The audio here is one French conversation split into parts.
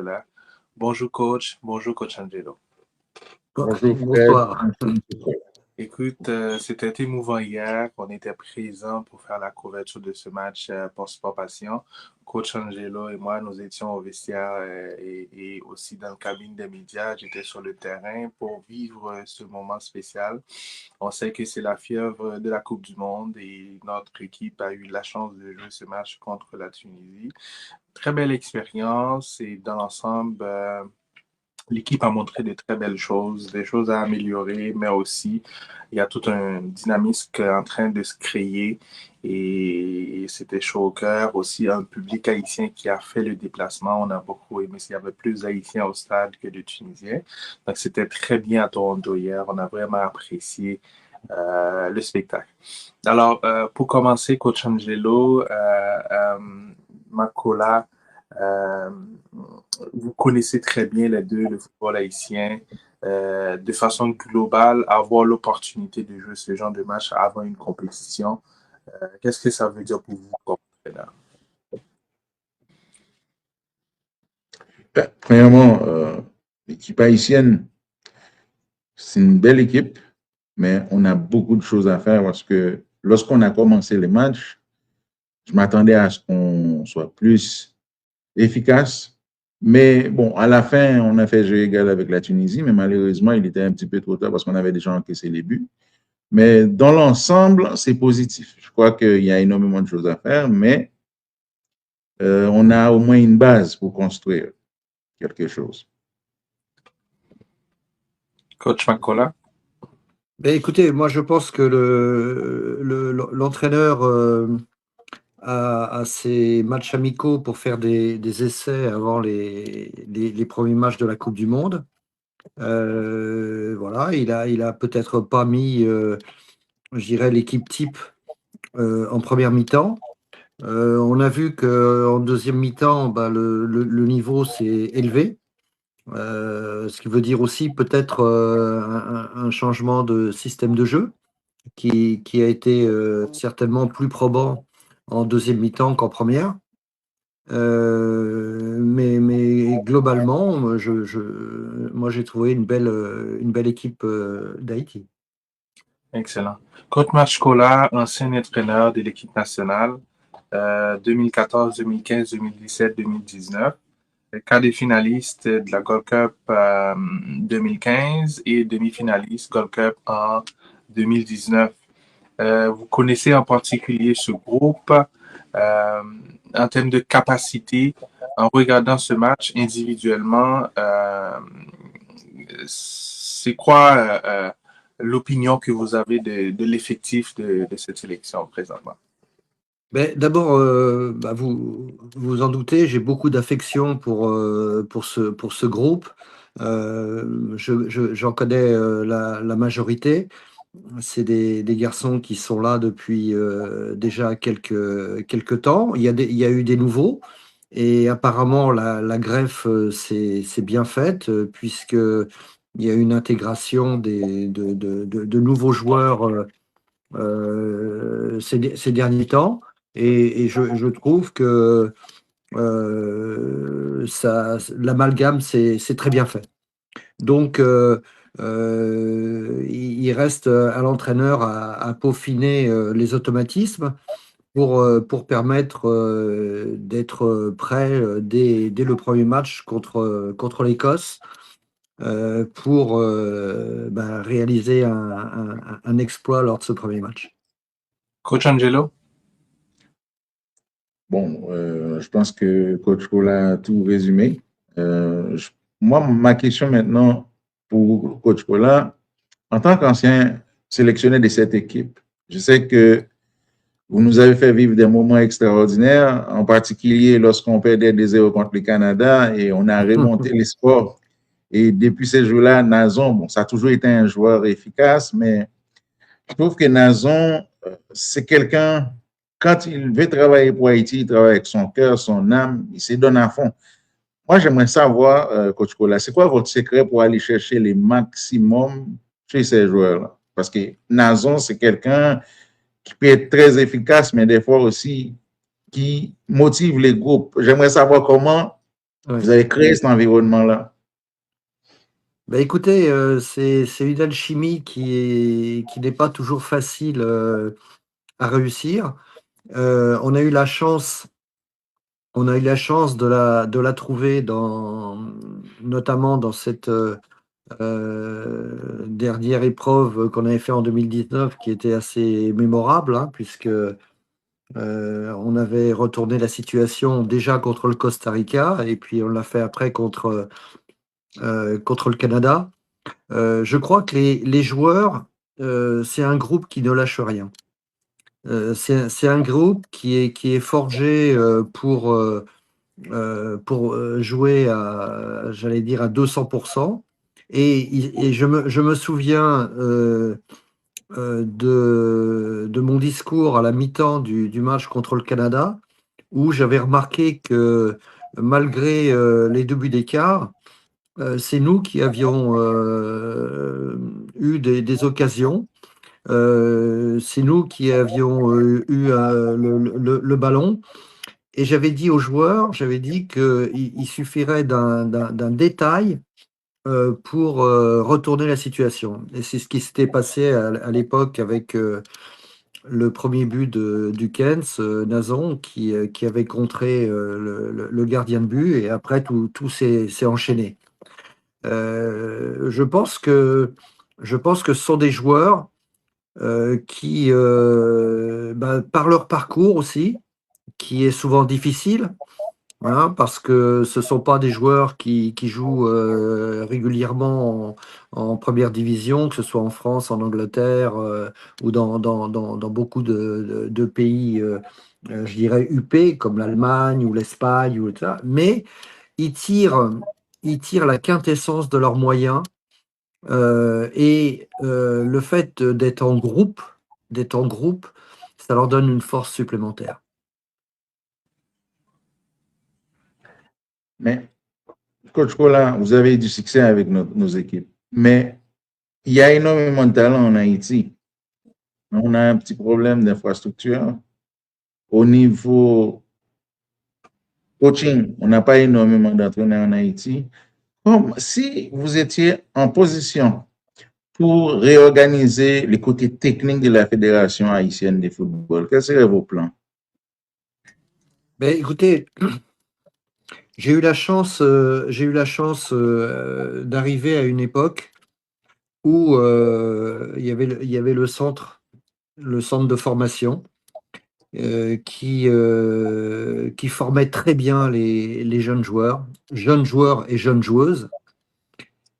Nicolas. Bonjour coach Angelo. Bonjour Bonsoir. Écoute, c'était émouvant hier. On était présents pour faire la couverture de ce match pour Sport Passion. Coach Angelo et moi, nous étions au vestiaire et aussi dans la cabine des médias. J'étais sur le terrain pour vivre ce moment spécial. On sait que c'est la fièvre de la Coupe du Monde et notre équipe a eu la chance de jouer ce match contre la Tunisie. Très belle expérience et dans l'ensemble, l'équipe a montré de très belles choses, des choses à améliorer, mais aussi il y a tout un dynamisme en train de se créer et c'était chaud au cœur. Aussi un public haïtien qui a fait le déplacement, on a beaucoup aimé. Il y avait plus d'Haïtiens au stade que de Tunisiens. Donc c'était très bien à Toronto hier, on a vraiment apprécié le spectacle. Alors, pour commencer, coach Angelo, Makola, vous connaissez très bien les deux, le football haïtien. De façon globale, avoir l'opportunité de jouer ce genre de match avant une compétition, qu'est-ce que ça veut dire pour vous comme entraîneur? Premièrement, l'équipe haïtienne, c'est une belle équipe, mais on a beaucoup de choses à faire parce que lorsqu'on a commencé les matchs, je m'attendais à ce qu'on soit plus efficace. Mais bon, à la fin, on a fait jeu égal avec la Tunisie, mais malheureusement, il était un petit peu trop tard parce qu'on avait déjà encaissé les buts. Mais dans l'ensemble, c'est positif. Je crois qu'il y a énormément de choses à faire, mais on a au moins une base pour construire quelque chose. Coach Makola? Écoutez, moi je pense que l'entraîneur a ses matchs amicaux pour faire des essais avant les premiers matchs de la Coupe du Monde. Voilà, il a peut-être pas mis, je dirais, l'équipe type en première mi-temps. On a vu qu'en deuxième mi-temps, le niveau s'est élevé. Ce qui veut dire aussi peut-être un changement de système de jeu qui a été certainement plus probant en deuxième mi-temps qu'en première. Mais globalement, moi j'ai trouvé une belle équipe d'Haïti. Excellent. Coach Makola, ancien entraîneur de l'équipe nationale, 2014, 2015, 2017, 2019. Quart des finalistes de la Gold Cup 2015 et demi-finaliste Gold Cup en 2019. Vous connaissez en particulier ce groupe en termes de capacité. En regardant ce match individuellement, c'est quoi l'opinion que vous avez de l'effectif de cette sélection présentement? D'abord, vous en doutez, j'ai beaucoup d'affection pour ce groupe. J'en connais la majorité. C'est des garçons qui sont là depuis déjà quelques temps. Il y a eu des nouveaux et apparemment la greffe s'est bien faite puisqu'il y a eu une intégration de nouveaux joueurs ces derniers temps. Et je trouve que l'amalgame, c'est très bien fait. Donc, il reste à l'entraîneur à peaufiner les automatismes pour permettre d'être prêt dès le premier match contre l'Écosse pour réaliser un exploit lors de ce premier match. Coach Angelo? Bon, je pense que Coach Kola a tout résumé. Moi, ma question maintenant pour Coach Kola, en tant qu'ancien sélectionneur de cette équipe, je sais que vous nous avez fait vivre des moments extraordinaires, en particulier lorsqu'on perdait des 0 contre le Canada et on a remonté les scores. Et depuis ces jours-là, Nazon, bon, ça a toujours été un joueur efficace, mais je trouve que Nazon, c'est quelqu'un, quand il veut travailler pour Haïti, il travaille avec son cœur, son âme, il se donne à fond. Moi, j'aimerais savoir, Coach Kola, c'est quoi votre secret pour aller chercher les maximums chez ces joueurs-là? Parce que Nazon, c'est quelqu'un qui peut être très efficace, mais des fois aussi qui motive les groupes. J'aimerais savoir comment Ouais. Vous avez créé cet environnement-là. Bah, écoutez, c'est une alchimie qui n'est pas toujours facile à réussir. On a eu la chance, de la trouver notamment dans cette dernière épreuve qu'on avait fait en 2019, qui était assez mémorable, hein, puisque on avait retourné la situation déjà contre le Costa Rica et puis on l'a fait après contre le Canada. Je crois que les joueurs, c'est un groupe qui ne lâche rien. C'est un groupe qui est forgé pour jouer j'allais dire, à 200%. Et je me souviens de mon discours à la mi-temps du match contre le Canada, où j'avais remarqué que malgré les 2 buts d'écart, c'est nous qui avions eu des occasions. C'est nous qui avions eu le ballon. Et j'avais dit aux joueurs, j'avais dit qu'il suffirait d'un détail pour retourner la situation. Et c'est ce qui s'était passé à l'époque avec le premier but du Kens, Nazon, qui avait contré le gardien de but. Et après, tout s'est enchaîné. Je pense que ce sont des joueurs qui, par leur parcours aussi, qui est souvent difficile, hein, parce que ce ne sont pas des joueurs qui jouent régulièrement en première division, que ce soit en France, en Angleterre ou dans beaucoup de pays, je dirais, UP, comme l'Allemagne ou l'Espagne, ou ça. Mais ils tirent, ils tirent la quintessence de leurs moyens. Et le fait d'être en groupe, ça leur donne une force supplémentaire. Mais, Coach Kola, vous avez eu du succès avec nos équipes. Mais il y a énormément de talent en Haïti. On a un petit problème d'infrastructure. Au niveau coaching, on n'a pas énormément d'entraîneurs en Haïti. Comme si vous étiez en position pour réorganiser les côtés techniques de la Fédération haïtienne de football, quels seraient vos plans? Ben, écoutez, j'ai eu la chance d'arriver à une époque où il y avait le centre de formation qui formait très bien les jeunes joueurs et jeunes joueuses,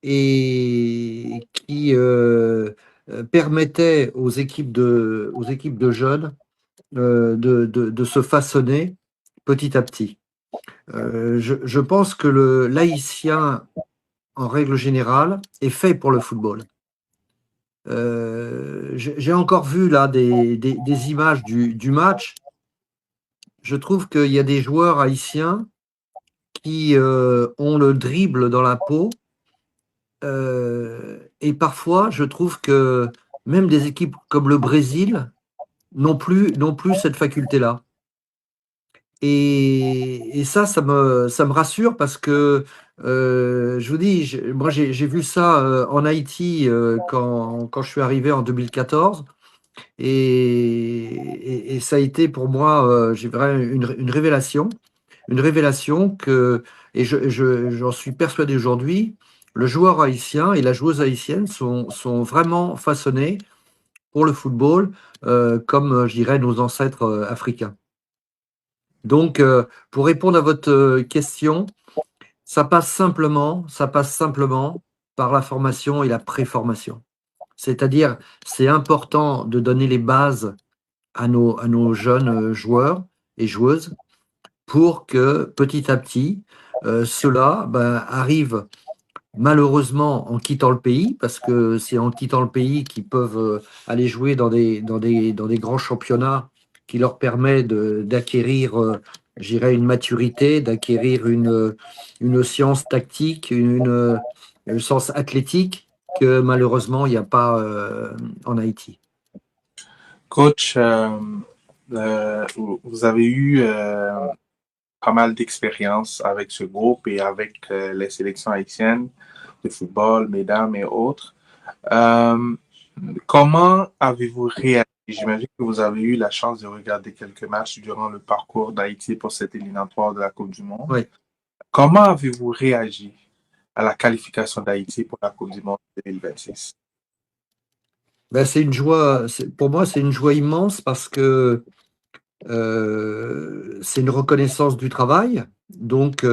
et qui permettait aux équipes de jeunes de se façonner petit à petit. Je pense que l'haïtien, en règle générale, est fait pour le football. J'ai encore vu là des images du match. Je trouve qu'il y a des joueurs haïtiens qui ont le dribble dans la peau. Et parfois, je trouve que même des équipes comme le Brésil n'ont plus cette faculté-là. Et ça me rassure, parce que je vous dis, moi j'ai vu ça en Haïti quand je suis arrivé en 2014. Et ça a été pour moi, j'ai vraiment une révélation. Une révélation et j'en suis persuadé aujourd'hui, le joueur haïtien et la joueuse haïtienne sont vraiment façonnés pour le football, comme je dirais nos ancêtres africains. Donc, pour répondre à votre question, ça passe simplement par la formation et la préformation. C'est-à-dire, c'est important de donner les bases à nos jeunes joueurs et joueuses, pour que petit à petit, ceux-là arrivent, malheureusement, en quittant le pays, parce que c'est en quittant le pays qu'ils peuvent aller jouer dans des grands championnats, qui leur permet d'acquérir, je dirais, une maturité, d'acquérir une science tactique, une science athlétique, que malheureusement, il n'y a pas en Haïti. Coach, vous avez eu pas mal d'expérience avec ce groupe et avec les sélections haïtiennes de football, mesdames et autres. Comment avez-vous réagi? J'imagine que vous avez eu la chance de regarder quelques matchs durant le parcours d'Haïti pour cette éliminatoire de la Coupe du Monde. Oui. Comment avez-vous réagi à la qualification d'Haïti pour la Coupe du Monde 2026? Ben, c'est une joie, pour moi, c'est une joie immense parce que c'est une reconnaissance du travail. Donc,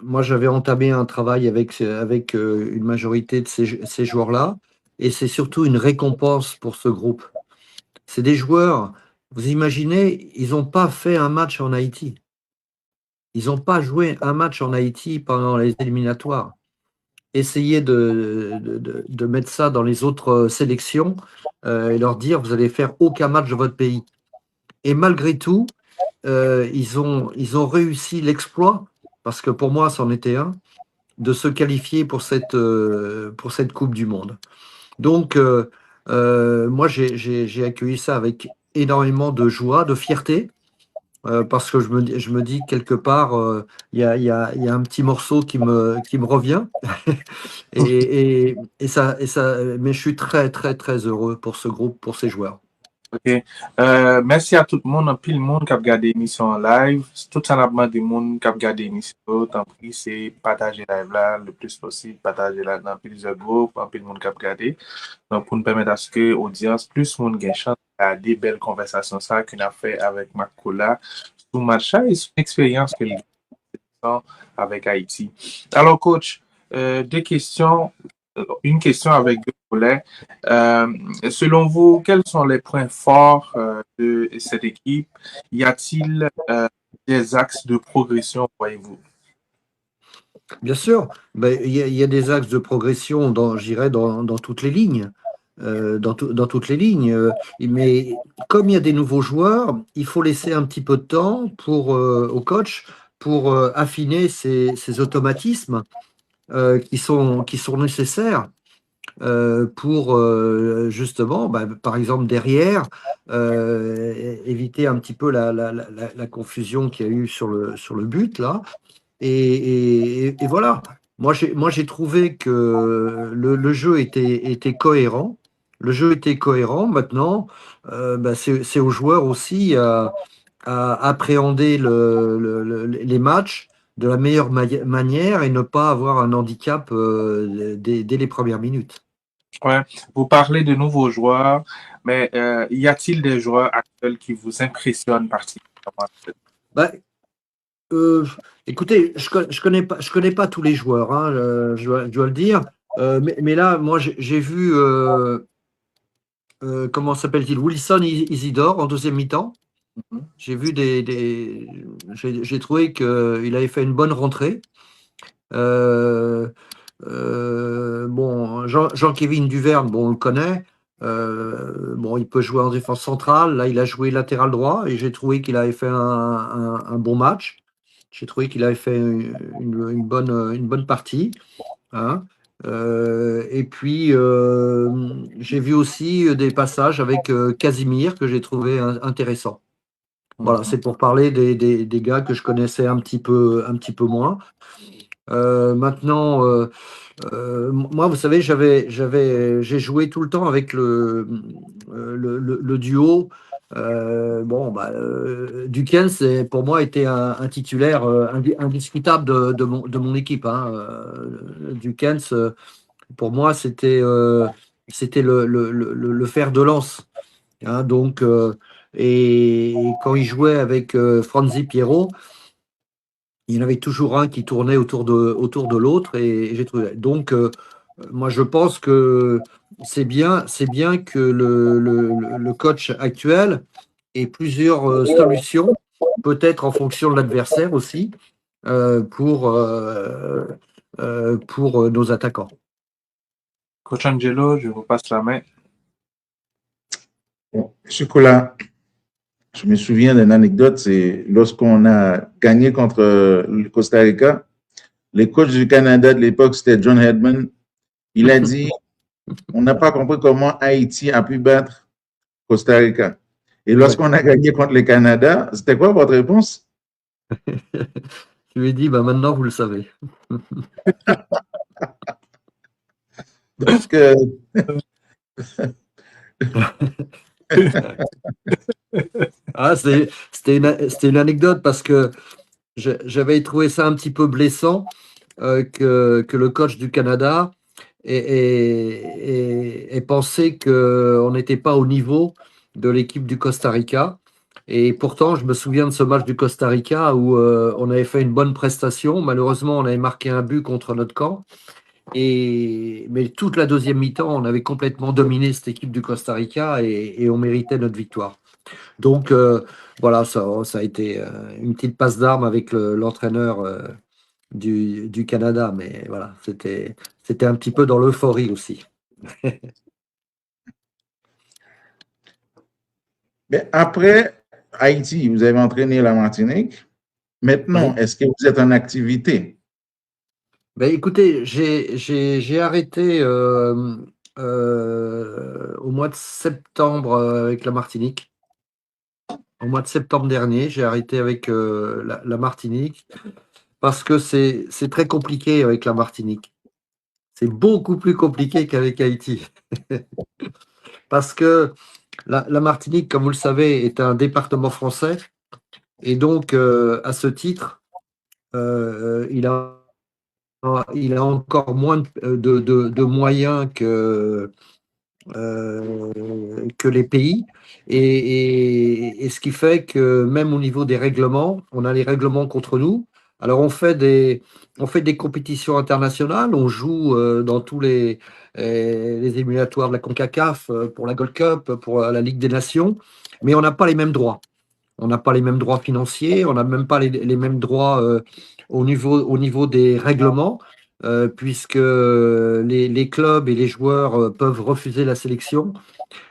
moi, j'avais entamé un travail avec une majorité de ces joueurs-là, et c'est surtout une récompense pour ce groupe. C'est des joueurs, vous imaginez, ils n'ont pas fait un match en Haïti. Ils n'ont pas joué un match en Haïti pendant les éliminatoires. Essayez de mettre ça dans les autres sélections et leur dire, vous allez faire aucun match de votre pays. Et malgré tout, ils ont réussi l'exploit, parce que pour moi, c'en était un, de se qualifier pour cette Coupe du Monde. Donc, moi, j'ai accueilli ça avec énormément de joie, de fierté, parce que je me dis quelque part, il y a un petit morceau qui me revient. et ça, mais je suis très, très, très heureux pour ce groupe, pour ces joueurs. Ok. Merci à tout le monde, pile le monde qui a regardé l'émission en live. Tout simplement des monde qui a regardé l'émission, tant pis, c'est partager live là le plus possible, partager là dans plusieurs groupes, pile le monde qui a regardé. Donc, pour nous permettre à ce que l'audience, plus le monde gagne chance à des belles conversations, ça qu'on a fait avec Makola sur match et sur l'expérience que avec Haïti. Alors, coach, deux questions. Une question avec deux volets. Selon vous, quels sont les points forts de cette équipe? Y a-t-il des axes de progression, voyez-vous? Bien sûr, ben, y a des axes de progression j'irais dans toutes les lignes. Dans toutes les lignes. Mais comme il y a des nouveaux joueurs, il faut laisser un petit peu de temps au coach pour affiner ces automatismes qui sont nécessaires pour justement, par exemple derrière, éviter un petit peu la confusion qu'il y a eu sur le but là. Et voilà. Moi, j'ai trouvé que le jeu était cohérent. Le jeu était cohérent. Maintenant, c'est aux joueurs aussi à appréhender les matchs de la meilleure manière et ne pas avoir un handicap dès les premières minutes. Ouais. Vous parlez de nouveaux joueurs, mais y a-t-il des joueurs actuels qui vous impressionnent particulièrement? Écoutez, je connais pas tous les joueurs, hein, je dois le dire. Mais là, moi, j'ai vu, comment s'appelle-t-il, Wilson Isidore en deuxième mi-temps. J'ai vu j'ai trouvé qu'il avait fait une bonne rentrée. Bon, Jean-Kévin Duverne, bon, on le connaît. Bon, il peut jouer en défense centrale. Là, il a joué latéral droit et j'ai trouvé qu'il avait fait un bon match. J'ai trouvé qu'il avait fait une bonne partie. Hein. Et puis, j'ai vu aussi des passages avec Casimir que j'ai trouvé intéressant. Voilà, c'est pour parler des gars que je connaissais un petit peu moins. Maintenant, moi, vous savez, j'ai joué tout le temps avec le duo. Dukens, pour moi, était un titulaire indiscutable de mon équipe. Hein. Dukens, pour moi, c'était le fer de lance. Hein. Donc, et quand il jouait avec Franzi Pierrot, il y en avait toujours un qui tournait autour de l'autre et j'ai trouvé. Donc, moi, je pense que c'est bien que le coach actuel ait plusieurs solutions, peut-être en fonction de l'adversaire aussi, pour nos attaquants. Coach Angelo, je vous passe la main. Bon, Monsieur Kola, je me souviens d'une anecdote, c'est lorsqu'on a gagné contre le Costa Rica, le coach du Canada de l'époque, c'était John Hedman. Il a dit, on n'a pas compris comment Haïti a pu battre Costa Rica. Et lorsqu'on a gagné contre le Canada, c'était quoi votre réponse? Je lui ai dit, bah maintenant vous le savez. Donc, Ah, c'était une anecdote parce que j'avais trouvé ça un petit peu blessant que le coach du Canada ait pensé qu'on n'était pas au niveau de l'équipe du Costa Rica. Et pourtant, je me souviens de ce match du Costa Rica où on avait fait une bonne prestation. Malheureusement, on avait marqué un but contre notre camp. Mais toute la deuxième mi-temps, on avait complètement dominé cette équipe du Costa Rica et on méritait notre victoire. Donc voilà, ça a été une petite passe d'armes avec l'entraîneur du Canada, mais voilà, c'était un petit peu dans l'euphorie aussi. mais après Haïti, vous avez entraîné la Martinique. Maintenant, Oui. est-ce que vous êtes en activité? Ben, écoutez, j'ai arrêté au mois de septembre avec la Martinique. Au mois de septembre dernier, j'ai arrêté avec la Martinique parce que c'est très compliqué avec la Martinique. C'est beaucoup plus compliqué qu'avec Haïti. Parce que la Martinique, comme vous le savez, est un département français. Et donc, à ce titre, il a encore moins de moyens que les pays. Et ce qui fait que même au niveau des règlements, on a les règlements contre nous. Alors on fait des compétitions internationales, on joue dans tous les éliminatoires de la CONCACAF, pour la Gold Cup, pour la Ligue des Nations, mais on n'a pas les mêmes droits. On n'a pas les mêmes droits financiers, on n'a même pas les mêmes droits au niveau des règlements, puisque les clubs et les joueurs peuvent refuser la sélection.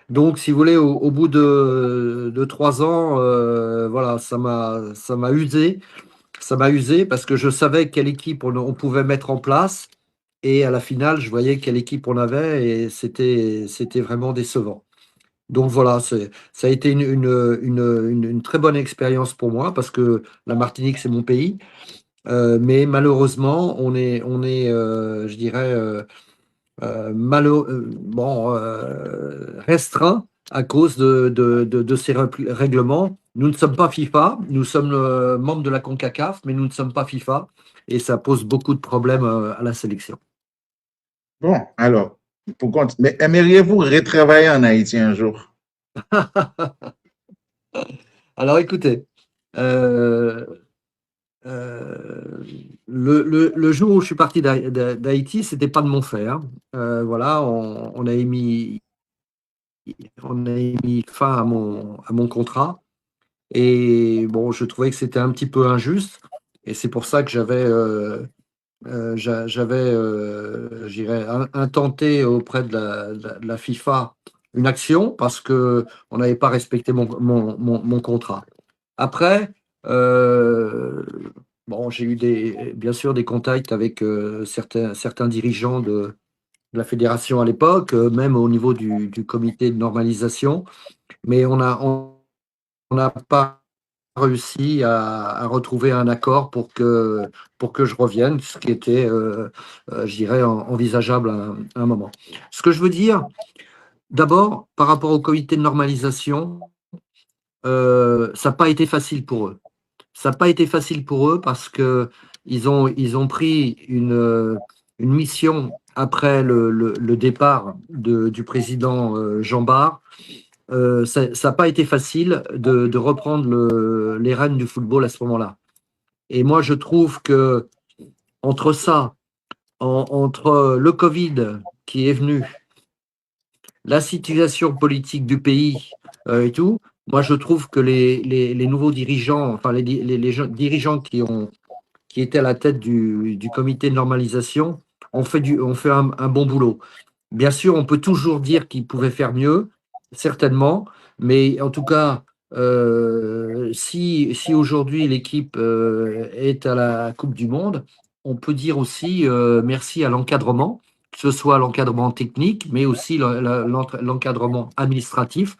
Donc, si vous voulez, au bout de 3 ans, voilà, ça m'a usé. Ça m'a usé parce que je savais quelle équipe on pouvait mettre en place. Et à la finale, je voyais quelle équipe on avait et c'était vraiment décevant. Donc voilà, ça a été une très bonne expérience pour moi parce que la Martinique, c'est mon pays. Mais malheureusement, je dirais, bon, restreint à cause de ces règlements. Nous ne sommes pas FIFA, nous sommes membres de la CONCACAF, mais nous ne sommes pas FIFA et ça pose beaucoup de problèmes à la sélection. Bon, alors, pour continuer, mais aimeriez-vous retravailler en Haïti un jour? Alors écoutez, euh, le jour où je suis parti d'Haïti, c'était pas de mon fait, hein. Voilà, on a mis fin à mon contrat. Et bon, je trouvais que c'était un petit peu injuste. Et c'est pour ça que je dirais, intenté auprès de la FIFA une action parce que on n'avait pas respecté mon contrat. Après, bon, j'ai eu bien sûr des contacts avec certains dirigeants de la fédération à l'époque, même au niveau du comité de normalisation, mais on n'a pas réussi à retrouver un accord pour que je revienne, ce qui était, je dirais, envisageable à un moment. Ce que je veux dire, d'abord, par rapport au comité de normalisation, ça n'a pas été facile pour eux. Ça n'a pas été facile pour eux parce que ils ont pris une mission après le départ du président Jean Bart. Ça n'a pas été facile de reprendre les rênes du football à ce moment-là. Et moi, je trouve que entre ça, entre le Covid qui est venu, la situation politique du pays et tout, moi, je trouve que les nouveaux dirigeants, enfin dirigeants qui étaient à la tête du comité de normalisation, ont fait un bon boulot. Bien sûr, on peut toujours dire qu'ils pouvaient faire mieux, certainement, mais en tout cas, si aujourd'hui l'équipe est à la Coupe du Monde, on peut dire aussi merci à l'encadrement, que ce soit l'encadrement technique, mais aussi l'encadrement administratif,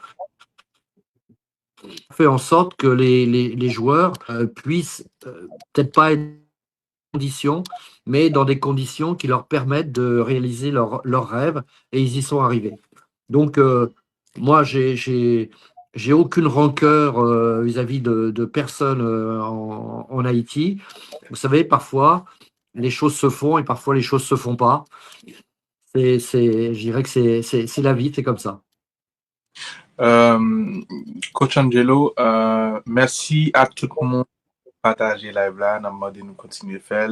fait en sorte que les joueurs puissent peut-être pas être conditions, mais dans des conditions qui leur permettent de réaliser leurs rêves, et ils y sont arrivés. Donc, moi, j'ai aucune rancœur vis-à-vis de personnes en Haïti. Vous savez, parfois, les choses se font et parfois les choses se font pas. Je dirais que c'est la vie, c'est comme ça. Coach Angelo, merci à tout le monde pour partager live là. Nous demandé de continuer à faire.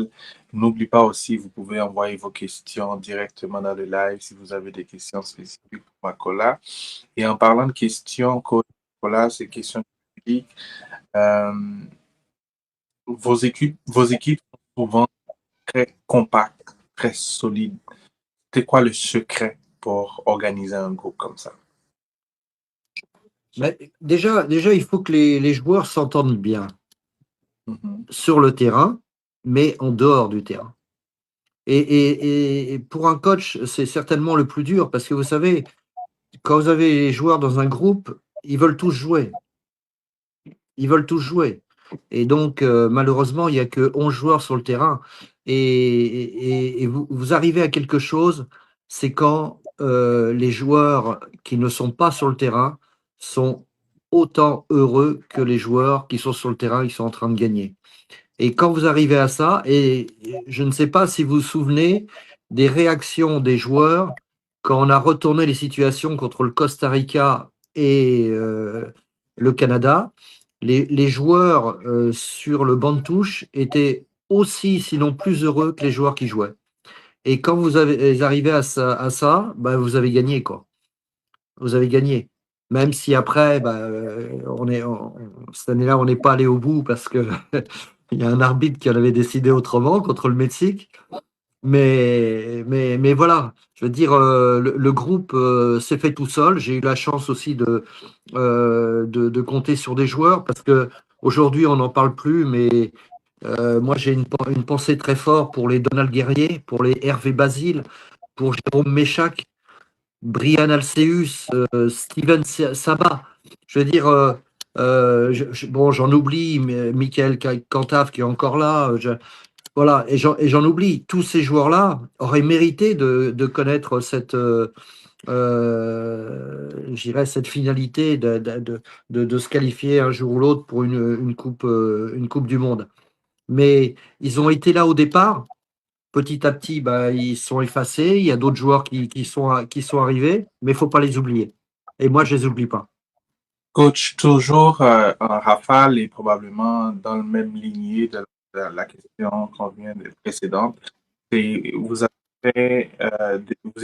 N'oubliez pas aussi, vous pouvez envoyer vos questions directement dans le live si vous avez des questions spécifiques pour Makola. Et en parlant de questions, Coach Makola, c'est questions publiques. Vos équipes sont souvent très compactes, très solides. C'est quoi le secret pour organiser un groupe comme ça? Mais déjà, il faut que les joueurs s'entendent bien Mhm. sur le terrain, mais en dehors du terrain. Et pour un coach, c'est certainement le plus dur parce que vous savez, quand vous avez les joueurs dans un groupe, ils veulent tous jouer. Ils veulent tous jouer. Et donc, malheureusement, il n'y a que 11 joueurs sur le terrain. Et vous arrivez à quelque chose, c'est quand les joueurs qui ne sont pas sur le terrain sont autant heureux que les joueurs qui sont sur le terrain et qui sont en train de gagner. Et quand vous arrivez à ça, et je ne sais pas si vous vous souvenez des réactions des joueurs quand on a retourné les situations contre le Costa Rica et le Canada, les joueurs sur le banc de touche étaient aussi, sinon plus heureux que les joueurs qui jouaient. Et quand vous arrivez à ça, bah, vous avez gagné, quoi. Vous avez gagné. Même si après, bah, cette année-là, on n'est pas allé au bout parce que il y a un arbitre qui en avait décidé autrement contre le Mexique. Mais voilà, je veux dire, le groupe s'est fait tout seul. J'ai eu la chance aussi de compter sur des joueurs parce que aujourd'hui on n'en parle plus, mais moi j'ai une pensée très forte pour les Donald Guerrier, pour les Hervé Basile, pour Jérôme Méchac, Brian Alceus, Steven Saba. Je veux dire, bon, j'en oublie, mais Michael Cantave qui est encore là. Voilà, et j'en oublie. Tous ces joueurs-là auraient mérité de connaître je dirais cette finalité de se qualifier un jour ou l'autre pour une coupe du monde. Mais ils ont été là au départ. Petit à petit, bah, ils sont effacés. Il y a d'autres joueurs qui sont arrivés, mais il ne faut pas les oublier. Et moi, je ne les oublie pas. Coach, toujours en rafale et probablement dans le même lignée de la question qu'on vient de précédente. Vous vous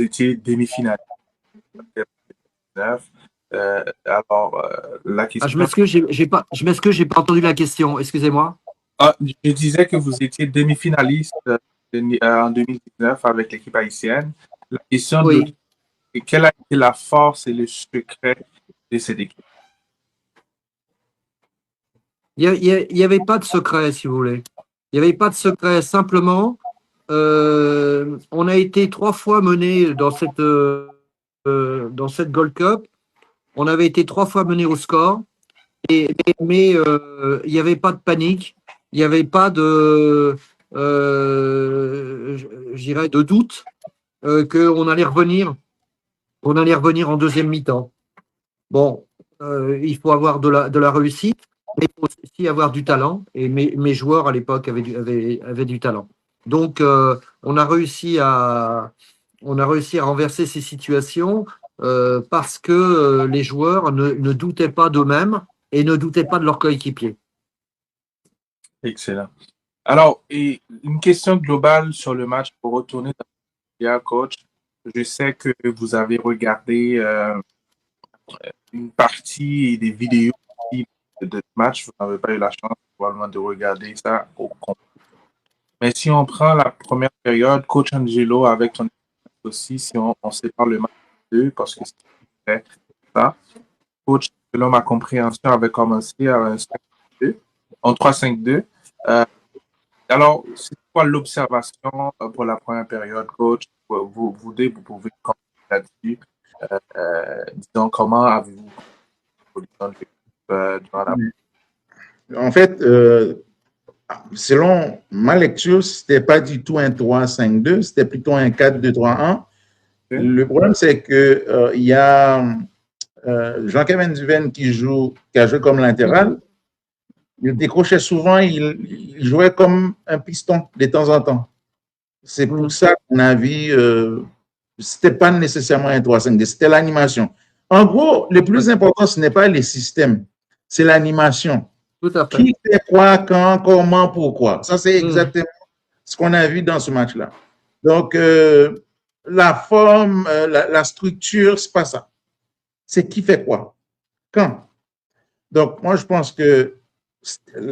étiez demi-finaliste en 2019. Alors, la Je question. m'excuse, j'ai pas entendu la question. Excusez-moi. Je disais que vous étiez demi-finaliste en 2019 avec l'équipe haïtienne. La question de Oui. quelle a été la force et le secret de cette équipe? Il n'y avait pas de secret, si vous voulez. Il n'y avait pas de secret. Simplement, on a été 3 fois mené dans cette Gold Cup. On avait été 3 fois mené au score. Mais il n'y avait pas de panique. Il n'y avait pas je dirais, de doute qu'on allait revenir. On allait revenir en deuxième mi-temps. Bon, il faut avoir de la réussite, mais il faut aussi avoir du talent. Et mes joueurs à l'époque avaient du talent. Donc, on a réussi à renverser ces situations parce que les joueurs ne doutaient pas d'eux-mêmes et ne doutaient pas de leurs coéquipiers. Excellent. Alors, et une question globale sur le match pour retourner dans le coach. Je sais que vous avez regardé une partie et des vidéos de match. Vous n'avez pas eu la chance probablement de regarder ça au complet. Mais si on prend la première période, coach Angelo avec ton équipe aussi, si on sépare le match en deux, parce que c'est ça, coach, selon ma compréhension, avait commencé à un 5-2, en 3-5-2. Alors, c'est quoi l'observation pour la première période, coach? Vous deux, vous pouvez commenter là-dessus. Disons, comment avez-vous durant la... En fait, selon ma lecture, ce n'était pas du tout un 3-5-2, c'était plutôt un 4-2-3-1. Le problème, c'est que il y a Jean-Kevin Duven qui a joué comme latéral. Il décrochait souvent, il jouait comme un piston de temps en temps. C'est pour ça qu'on a vu, c'était pas nécessairement un 3-5-2, c'était l'animation. En gros, le plus important, ce n'est pas les systèmes, c'est l'animation. Tout à fait. Qui fait quoi, quand, comment, pourquoi. Ça, c'est exactement ce qu'on a vu dans ce match-là. Donc, la forme, la structure, c'est pas ça. C'est qui fait quoi, quand. Donc, moi, je pense que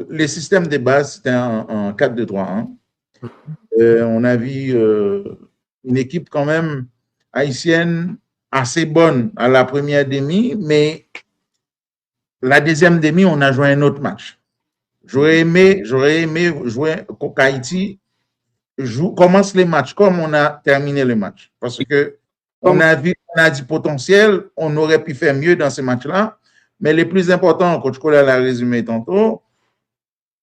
les systèmes de base, c'était en 4-2-3-1. On a vu une équipe quand même haïtienne assez bonne à la première demi, mais la deuxième demi, on a joué un autre match. J'aurais aimé jouer qu'Haïti commence les matchs comme on a terminé le match. Parce que on a vu, on a du potentiel, on aurait pu faire mieux dans ce match-là. Mais le plus important, Coach Kola l'a résumé tantôt,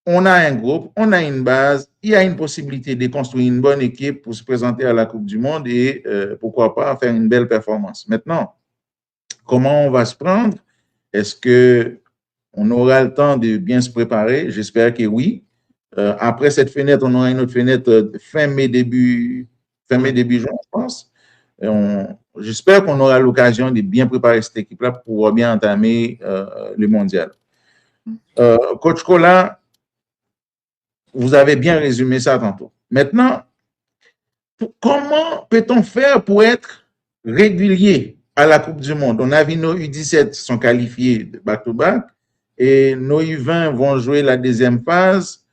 on a un groupe, on a une base, il y a une possibilité de construire une bonne équipe pour se présenter à la Coupe du Monde et pourquoi pas faire une belle performance. Maintenant, comment on va se prendre? Est-ce qu'on aura le temps de bien se préparer? J'espère que oui. Après cette fenêtre, on aura une autre fenêtre fin mai, début juin, je pense. J'espère qu'on aura l'occasion de bien préparer cette équipe-là pour bien entamer le mondial. Coach Kola, vous avez bien résumé ça tantôt. Maintenant, comment peut-on faire pour être régulier à la Coupe du Monde? On a vu nos U17 sont qualifiés de back-to-back et nos U20 vont jouer la deuxième phase.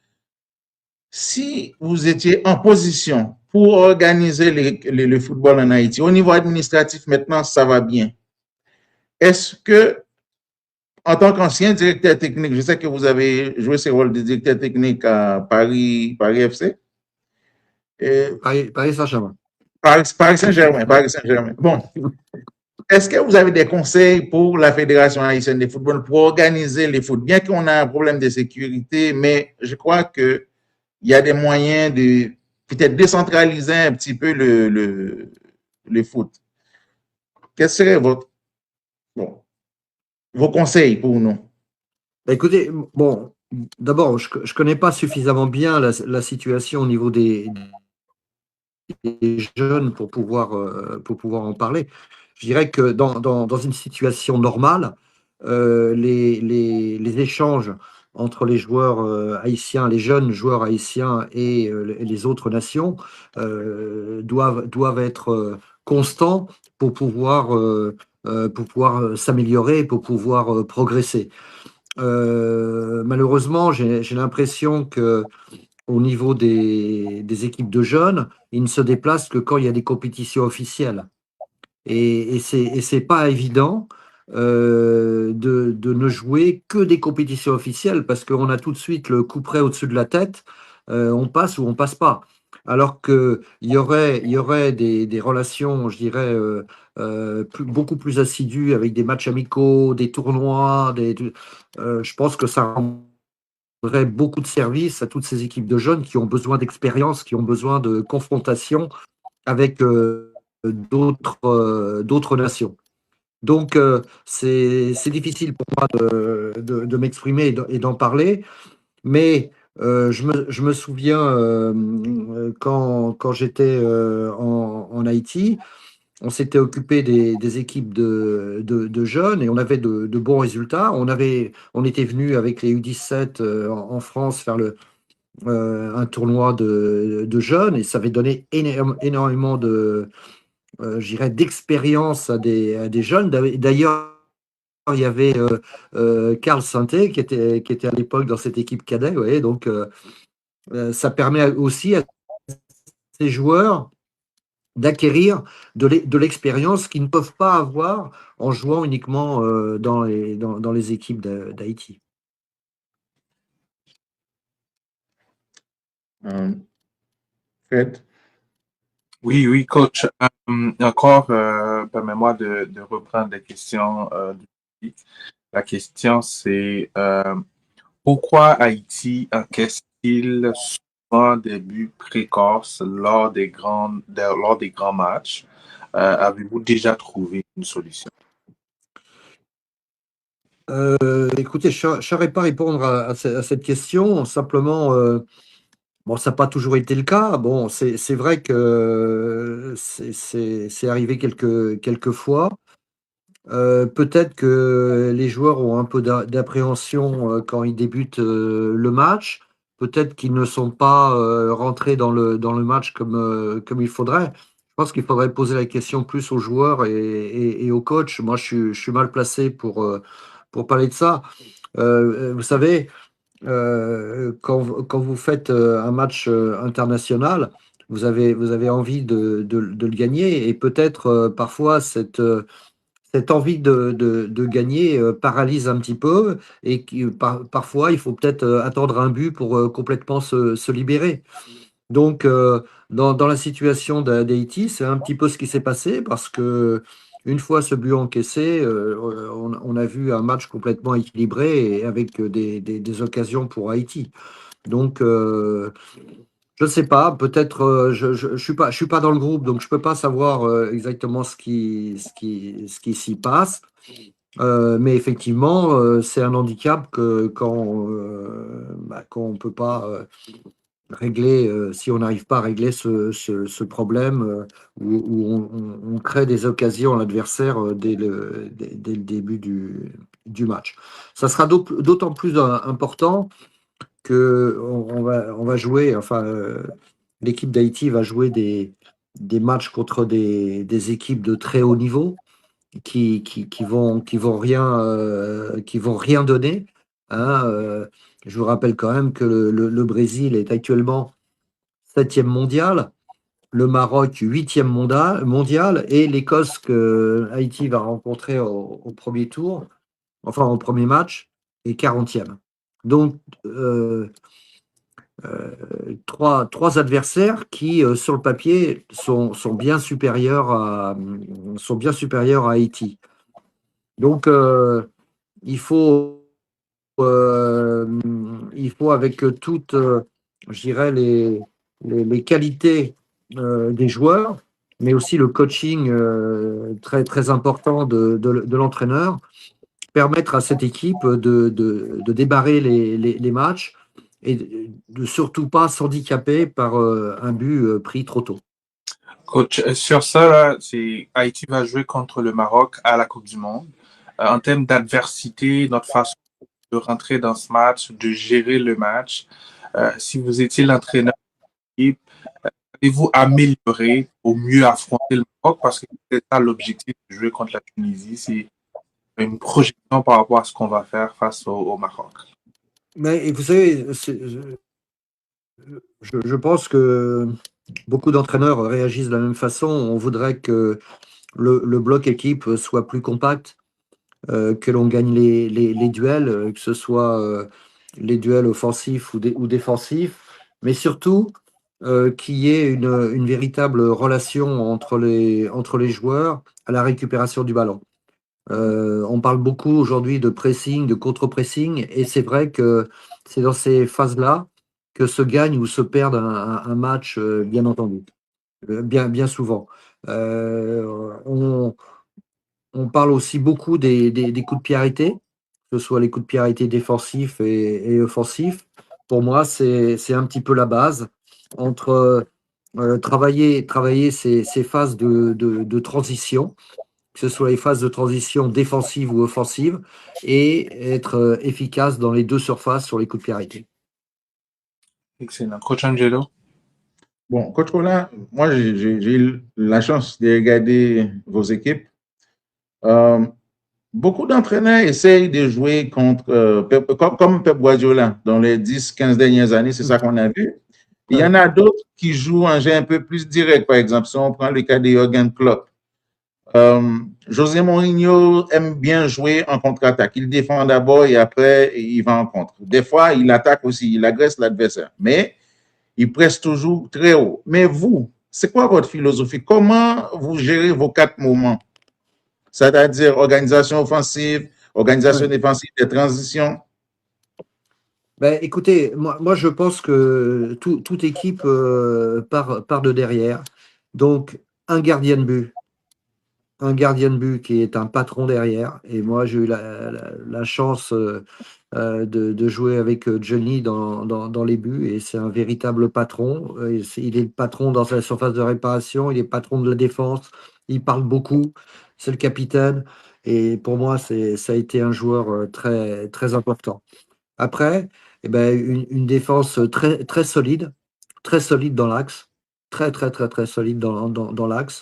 Si vous étiez en position pour organiser le football en Haïti, au niveau administratif, maintenant, ça va bien. Est-ce que, en tant qu'ancien directeur technique, je sais que vous avez joué ce rôle de directeur technique à Paris FC. Paris Saint-Germain. Paris Saint-Germain. Bon. Est-ce que vous avez des conseils pour la Fédération haïtienne de football pour organiser les foot? Bien qu'on a un problème de sécurité, mais je crois qu'il y a des moyens de peut-être décentraliser un petit peu le foot. Quels seraient vos conseils pour nous? Écoutez, bon, d'abord, je ne connais pas suffisamment bien la situation au niveau des jeunes pour pouvoir en parler. Je dirais que dans une situation normale, les échanges entre les joueurs haïtiens, les jeunes joueurs haïtiens et les autres nations doivent être constants pour pouvoir s'améliorer, pour pouvoir progresser. Malheureusement, j'ai l'impression que au niveau des équipes de jeunes, ils ne se déplacent que quand il y a des compétitions officielles. Et c'est pas évident de ne jouer que des compétitions officielles parce qu'on a tout de suite le coup près au-dessus de la tête, on passe ou on passe pas. Alors qu'il y aurait des relations, je dirais, beaucoup plus assidues avec des matchs amicaux, des tournois, je pense que ça rendrait beaucoup de service à toutes ces équipes de jeunes qui ont besoin d'expérience, qui ont besoin de confrontation avec d'autres nations. Donc, c'est difficile pour moi de m'exprimer et d'en parler, mais je me souviens quand j'étais en Haïti, on s'était occupé des équipes de jeunes et on avait de bons résultats. On était venu avec les U17 en France faire un tournoi de jeunes et ça avait donné énormément d'expérience à des jeunes. D'ailleurs, il y avait Carl Santé qui était à l'époque dans cette équipe cadet. Ouais, donc, ça permet aussi à ces joueurs d'acquérir de l'expérience qu'ils ne peuvent pas avoir en jouant uniquement dans les équipes d'Haïti. Fred? Oui, coach. Encore, permets-moi de reprendre les questions du public. La question, c'est pourquoi Haïti encaisse-t-il souvent des buts précoces lors des grands matchs? Avez-vous déjà trouvé une solution? Écoutez, je ne saurais pas répondre à cette question. Simplement, bon, ça n'a pas toujours été le cas. Bon, c'est vrai que c'est arrivé quelques fois. Peut-être que les joueurs ont un peu d'appréhension quand ils débutent le match. Peut-être qu'ils ne sont pas rentrés dans le match comme il faudrait. Je pense qu'il faudrait poser la question plus aux joueurs et aux coachs. Moi, je suis mal placé pour parler de ça. Vous savez, quand vous faites un match international, vous avez envie de le gagner et peut-être parfois cette envie de gagner paralyse un petit peu et parfois il faut peut-être attendre un but pour complètement se libérer. Donc, dans la situation d'Haïti, c'est un petit peu ce qui s'est passé parce que une fois ce but encaissé, on a vu un match complètement équilibré et avec des occasions pour Haïti. Donc, je ne sais pas, peut-être, je suis pas dans le groupe, donc je peux pas savoir exactement ce qui s'y passe. Mais effectivement, c'est un handicap que quand on peut pas régler, si on n'arrive pas à régler ce problème où on crée des occasions à l'adversaire dès le début du match. Ça sera d'autant plus important que on va jouer, enfin, l'équipe d'Haïti va jouer des matchs contre des équipes de très haut niveau qui vont rien donner. Hein, je vous rappelle quand même que le Brésil est actuellement 7e mondial, le Maroc 8e mondial et l'Écosse que Haïti va rencontrer au premier tour, enfin au premier match, est 40e. Donc, trois adversaires qui, sur le papier, sont bien supérieurs à Haïti. Donc, il faut, il faut avec toutes, je dirais, les qualités des joueurs, mais aussi le coaching très, très important de l'entraîneur, permettre à cette équipe de débarrer les matchs et de surtout pas s'handicaper par un but pris trop tôt. Coach, sur ça, là, Haïti va jouer contre le Maroc à la Coupe du Monde. En termes d'adversité, notre façon de rentrer dans ce match, de gérer le match, si vous étiez l'entraîneur de l'équipe, allez-vous améliorer au mieux affronter le Maroc? Parce que c'est ça l'objectif de jouer contre la Tunisie, c'est une projection par rapport à ce qu'on va faire face au Maroc. Mais vous savez, je pense que beaucoup d'entraîneurs réagissent de la même façon. On voudrait que le bloc équipe soit plus compact, que l'on gagne les duels, que ce soit les duels offensifs ou défensifs, mais surtout qu'il y ait une véritable relation entre les joueurs à la récupération du ballon. On parle beaucoup aujourd'hui de pressing, de contre-pressing, et c'est vrai que c'est dans ces phases-là que se gagne ou se perd un match, bien entendu, bien souvent. On parle aussi beaucoup des coups de pied arrêtés, que ce soit les coups de pied arrêtés défensifs et offensifs. Pour moi, c'est un petit peu la base entre travailler ces phases de transition, que ce soit les phases de transition défensive ou offensive, et être efficace dans les deux surfaces sur les coups de pied arrêtés. Excellent. Coach Angelo? Bon, Coach Roland, moi, j'ai eu la chance de regarder vos équipes. Beaucoup d'entraîneurs essayent de jouer contre, comme Pep Guardiola dans les 10-15 dernières années, c'est ça qu'on a vu. Il y en a d'autres qui jouent un jeu un peu plus direct, par exemple, si on prend le cas de Jürgen Klopp. José Mourinho aime bien jouer en contre-attaque. Il défend d'abord et après, il va en contre. Des fois, il attaque aussi, il agresse l'adversaire, mais il presse toujours très haut. Mais vous, c'est quoi votre philosophie? Comment vous gérez vos 4 moments? C'est-à-dire organisation offensive, organisation Ouais. défensive, des transitions. Ben, écoutez, moi je pense que toute équipe part de derrière. Donc, un gardien de but. Un gardien de but qui est un patron derrière. Et moi, j'ai eu la chance de jouer avec Johnny dans les buts. Et c'est un véritable patron. Il est le patron dans la surface de réparation. Il est patron de la défense. Il parle beaucoup. C'est le capitaine. Et pour moi, ça a été un joueur très, très important. Après, eh ben, une défense très solide dans l'axe. Très, très, très, très solide dans l'axe.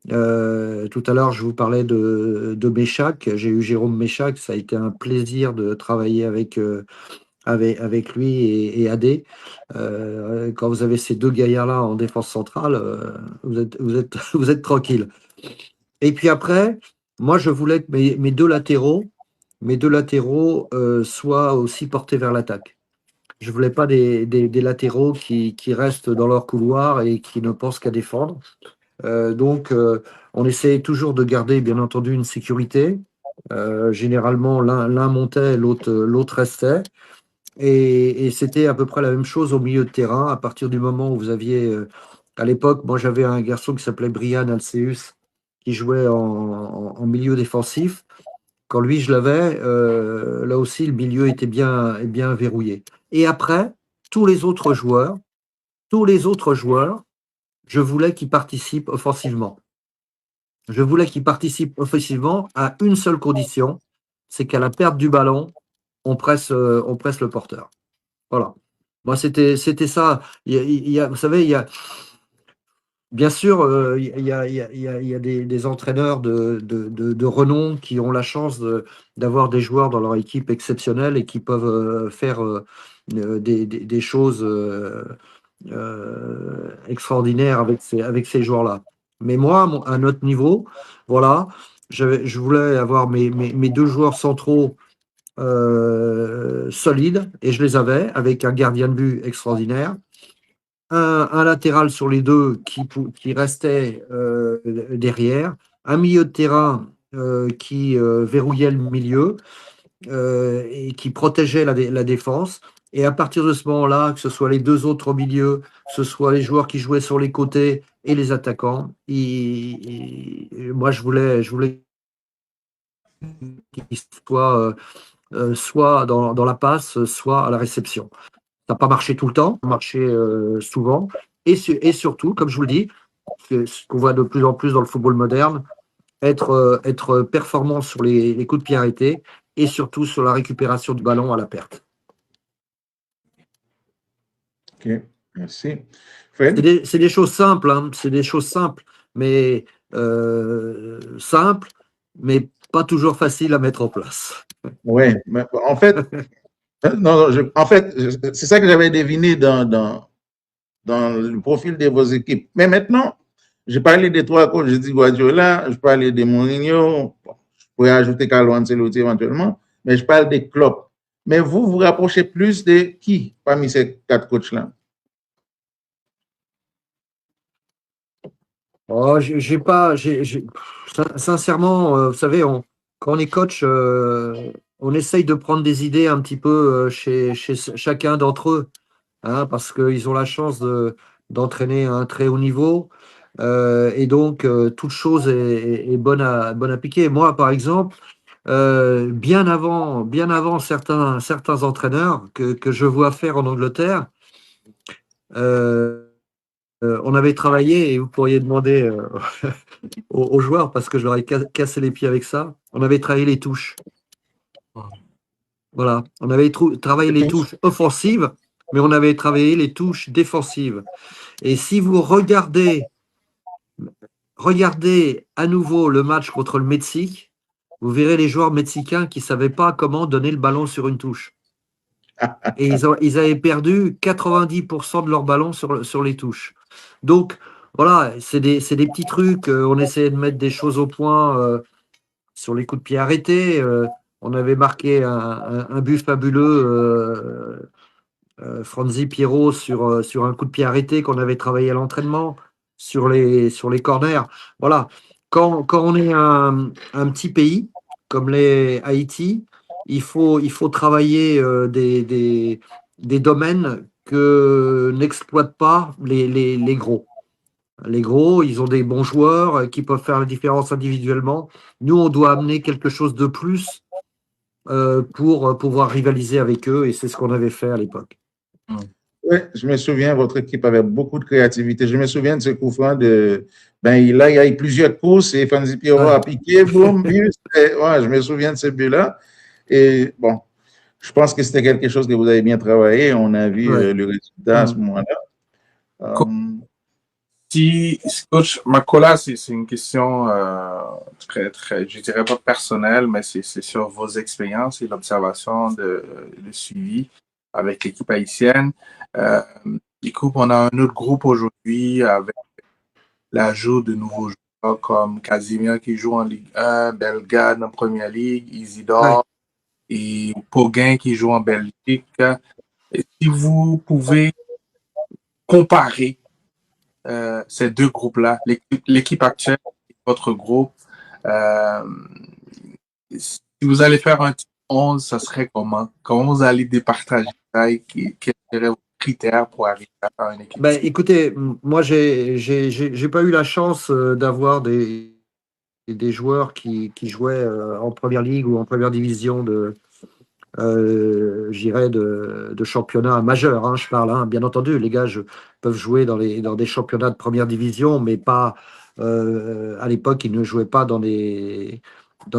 Tout à l'heure, je vous parlais de Méchac. J'ai eu Jérôme Méchac. Ça a été un plaisir de travailler avec lui et Adé. Quand vous avez ces deux gaillards-là en défense centrale, vous êtes tranquille. Et puis après, moi, je voulais que mes deux latéraux soient aussi portés vers l'attaque. Je voulais pas des latéraux qui restent dans leur couloir et qui ne pensent qu'à défendre. Donc, on essayait toujours de garder, bien entendu, une sécurité. Généralement, l'un montait, l'autre restait. Et c'était à peu près la même chose au milieu de terrain. À partir du moment où vous aviez, à l'époque, moi j'avais un garçon qui s'appelait Brian Alceus, qui jouait en milieu défensif. Quand lui, je l'avais, là aussi, le milieu était bien verrouillé. Et après, tous les autres joueurs, tous les autres joueurs, je voulais qu'ils participent offensivement. Je voulais qu'ils participent offensivement à une seule condition, c'est qu'à la perte du ballon, on presse le porteur. Voilà. Moi, c'était ça. Vous savez, bien sûr, il y a des entraîneurs de renom qui ont la chance d'avoir des joueurs dans leur équipe exceptionnels et qui peuvent faire des choses extraordinaires avec ces joueurs-là. Mais moi, à notre niveau, voilà, je voulais avoir mes deux joueurs centraux solides et je les avais avec un gardien de but extraordinaire. Un latéral sur les deux qui restait derrière, un milieu de terrain qui verrouillait le milieu et qui protégeait la défense. Et à partir de ce moment-là, que ce soit les deux autres au milieu, que ce soit les joueurs qui jouaient sur les côtés et les attaquants, moi je voulais qu'ils soient soit dans la passe, soit à la réception. Ça n'a pas marché tout le temps, ça a marché souvent. Et surtout, comme je vous le dis, ce qu'on voit de plus en plus dans le football moderne, être performant sur les coups de pied arrêtés et surtout sur la récupération du ballon à la perte. Ok, merci. C'est des choses simples, hein, c'est des choses simples, mais pas toujours faciles à mettre en place. Oui, mais en fait, non, c'est ça que j'avais deviné dans le profil de vos équipes. Mais maintenant, j'ai parlé des trois coachs, j'ai dit Guardiola, je parlais de Mourinho, je pourrais ajouter Carlo Ancelotti éventuellement, mais je parle des clubs. Mais vous vous rapprochez plus de qui parmi ces quatre coachs-là? Oh, j'ai pas, sincèrement, vous savez, quand on est coach, on essaye de prendre des idées un petit peu chez chacun d'entre eux, hein, parce qu'ils ont la chance d'entraîner à un très haut niveau, et donc toute chose est bonne à piquer. Moi, par exemple, bien avant certains entraîneurs que je vois faire en Angleterre, on avait travaillé, et vous pourriez demander aux joueurs, parce que je leur ai cassé les pieds avec ça, on avait travaillé les touches. Voilà, on avait travaillé les touches offensives, mais on avait travaillé les touches défensives. Et si vous regardez à nouveau le match contre le Mexique, vous verrez les joueurs mexicains qui ne savaient pas comment donner le ballon sur une touche. Et ils avaient perdu 90% de leur ballon sur les touches. Donc, voilà, c'est des petits trucs. On essayait de mettre des choses au point sur les coups de pied arrêtés. On avait marqué un but fabuleux, Franzi Pierrot, sur un coup de pied arrêté qu'on avait travaillé à l'entraînement, sur les corners. Voilà. Quand on est un petit pays, comme les Haïti, il faut travailler des domaines que n'exploitent pas les gros. Les gros, ils ont des bons joueurs qui peuvent faire la différence individuellement. Nous, on doit amener quelque chose de plus pour pouvoir rivaliser avec eux, et c'est ce qu'on avait fait à l'époque. Oui, je me souviens, votre équipe avait beaucoup de créativité. Je me souviens de ce coup franc de. Ben, il y a eu plusieurs courses et Fanzi Pierrot a piqué, boum, but. Ouais, je me souviens de ce but-là. Et bon, je pense que c'était quelque chose que vous avez bien travaillé. On a vu Ouais. le résultat à ce moment-là. Coach Makola, c'est une question je dirais pas personnelle, mais c'est sur vos expériences et l'observation le suivi avec l'équipe haïtienne. Écoute, on a un autre groupe aujourd'hui avec l'ajout de nouveaux joueurs comme Casimir qui joue en Ligue 1, Bellegarde en Première Ligue, Isidore et Poguin qui joue en Belgique. Et si vous pouvez comparer ces deux groupes-là, l'équipe actuelle et votre groupe, si vous allez faire un type 11, ça serait comment? Comment vous allez départager ça et quels seraient vos critères pour arriver à faire une équipe type? Écoutez, moi, j'ai pas eu la chance d'avoir des joueurs qui jouaient en première ligue ou en première division j'irais de championnat majeur, hein, je parle, hein. Bien entendu, les gars peuvent jouer dans des championnats de première division, mais pas à l'époque, ils ne jouaient pas dans des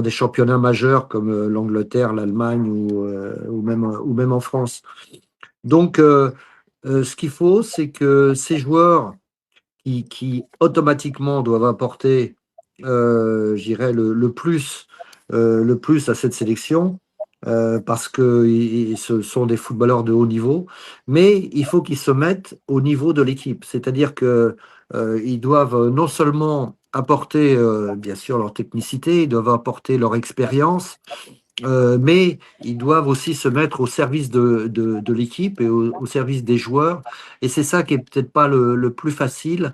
championnats majeurs comme l'Angleterre, l'Allemagne ou même en France. Donc, ce qu'il faut, c'est que ces joueurs qui automatiquement doivent apporter, j'irais, le plus à cette sélection, parce que ce sont des footballeurs de haut niveau, mais il faut qu'ils se mettent au niveau de l'équipe. C'est-à-dire que ils doivent non seulement apporter, bien sûr, leur technicité, ils doivent apporter leur expérience, mais ils doivent aussi se mettre au service de l'équipe et au service des joueurs. Et c'est ça qui est peut-être pas le plus facile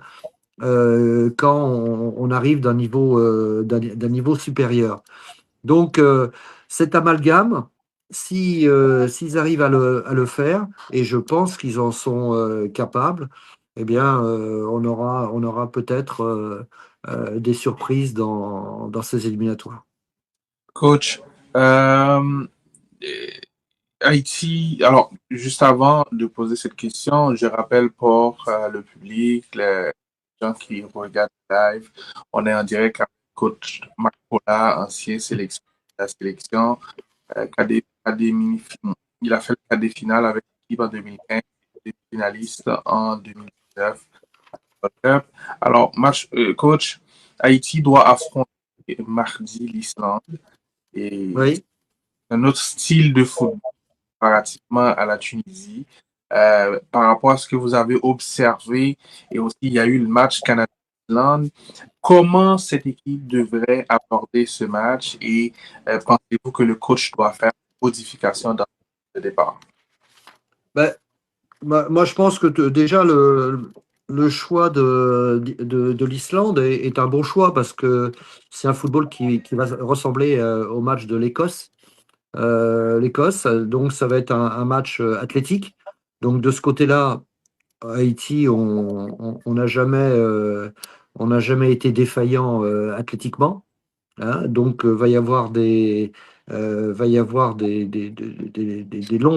quand on arrive d'un niveau supérieur. Donc, cet amalgame, s'ils arrivent à le faire, et je pense qu'ils en sont capables, eh bien, on aura peut-être des surprises dans ces éliminatoires. Coach, Haïti, alors, juste avant de poser cette question, je rappelle pour le public, les gens qui regardent live, on est en direct avec coach Makola, ancien sélection de la sélection. Il a fait le cadet final avec l'équipe en 2015, et finaliste en 2019. Alors, coach, Haïti doit affronter mardi l'Islande et Oui. un autre style de football comparativement à la Tunisie. Par rapport à ce que vous avez observé, et aussi il y a eu le match Canada-Islande, comment cette équipe devrait aborder ce match et pensez-vous que le coach doit faire une modification dans le départ? Moi, je pense que déjà le choix de l'Islande est un bon choix parce que c'est un football qui va ressembler au match de l'Écosse. L'Écosse, donc ça va être un match athlétique. Donc de ce côté-là, Haïti, on n'a jamais été défaillant athlétiquement. Hein. Donc, va y avoir des longs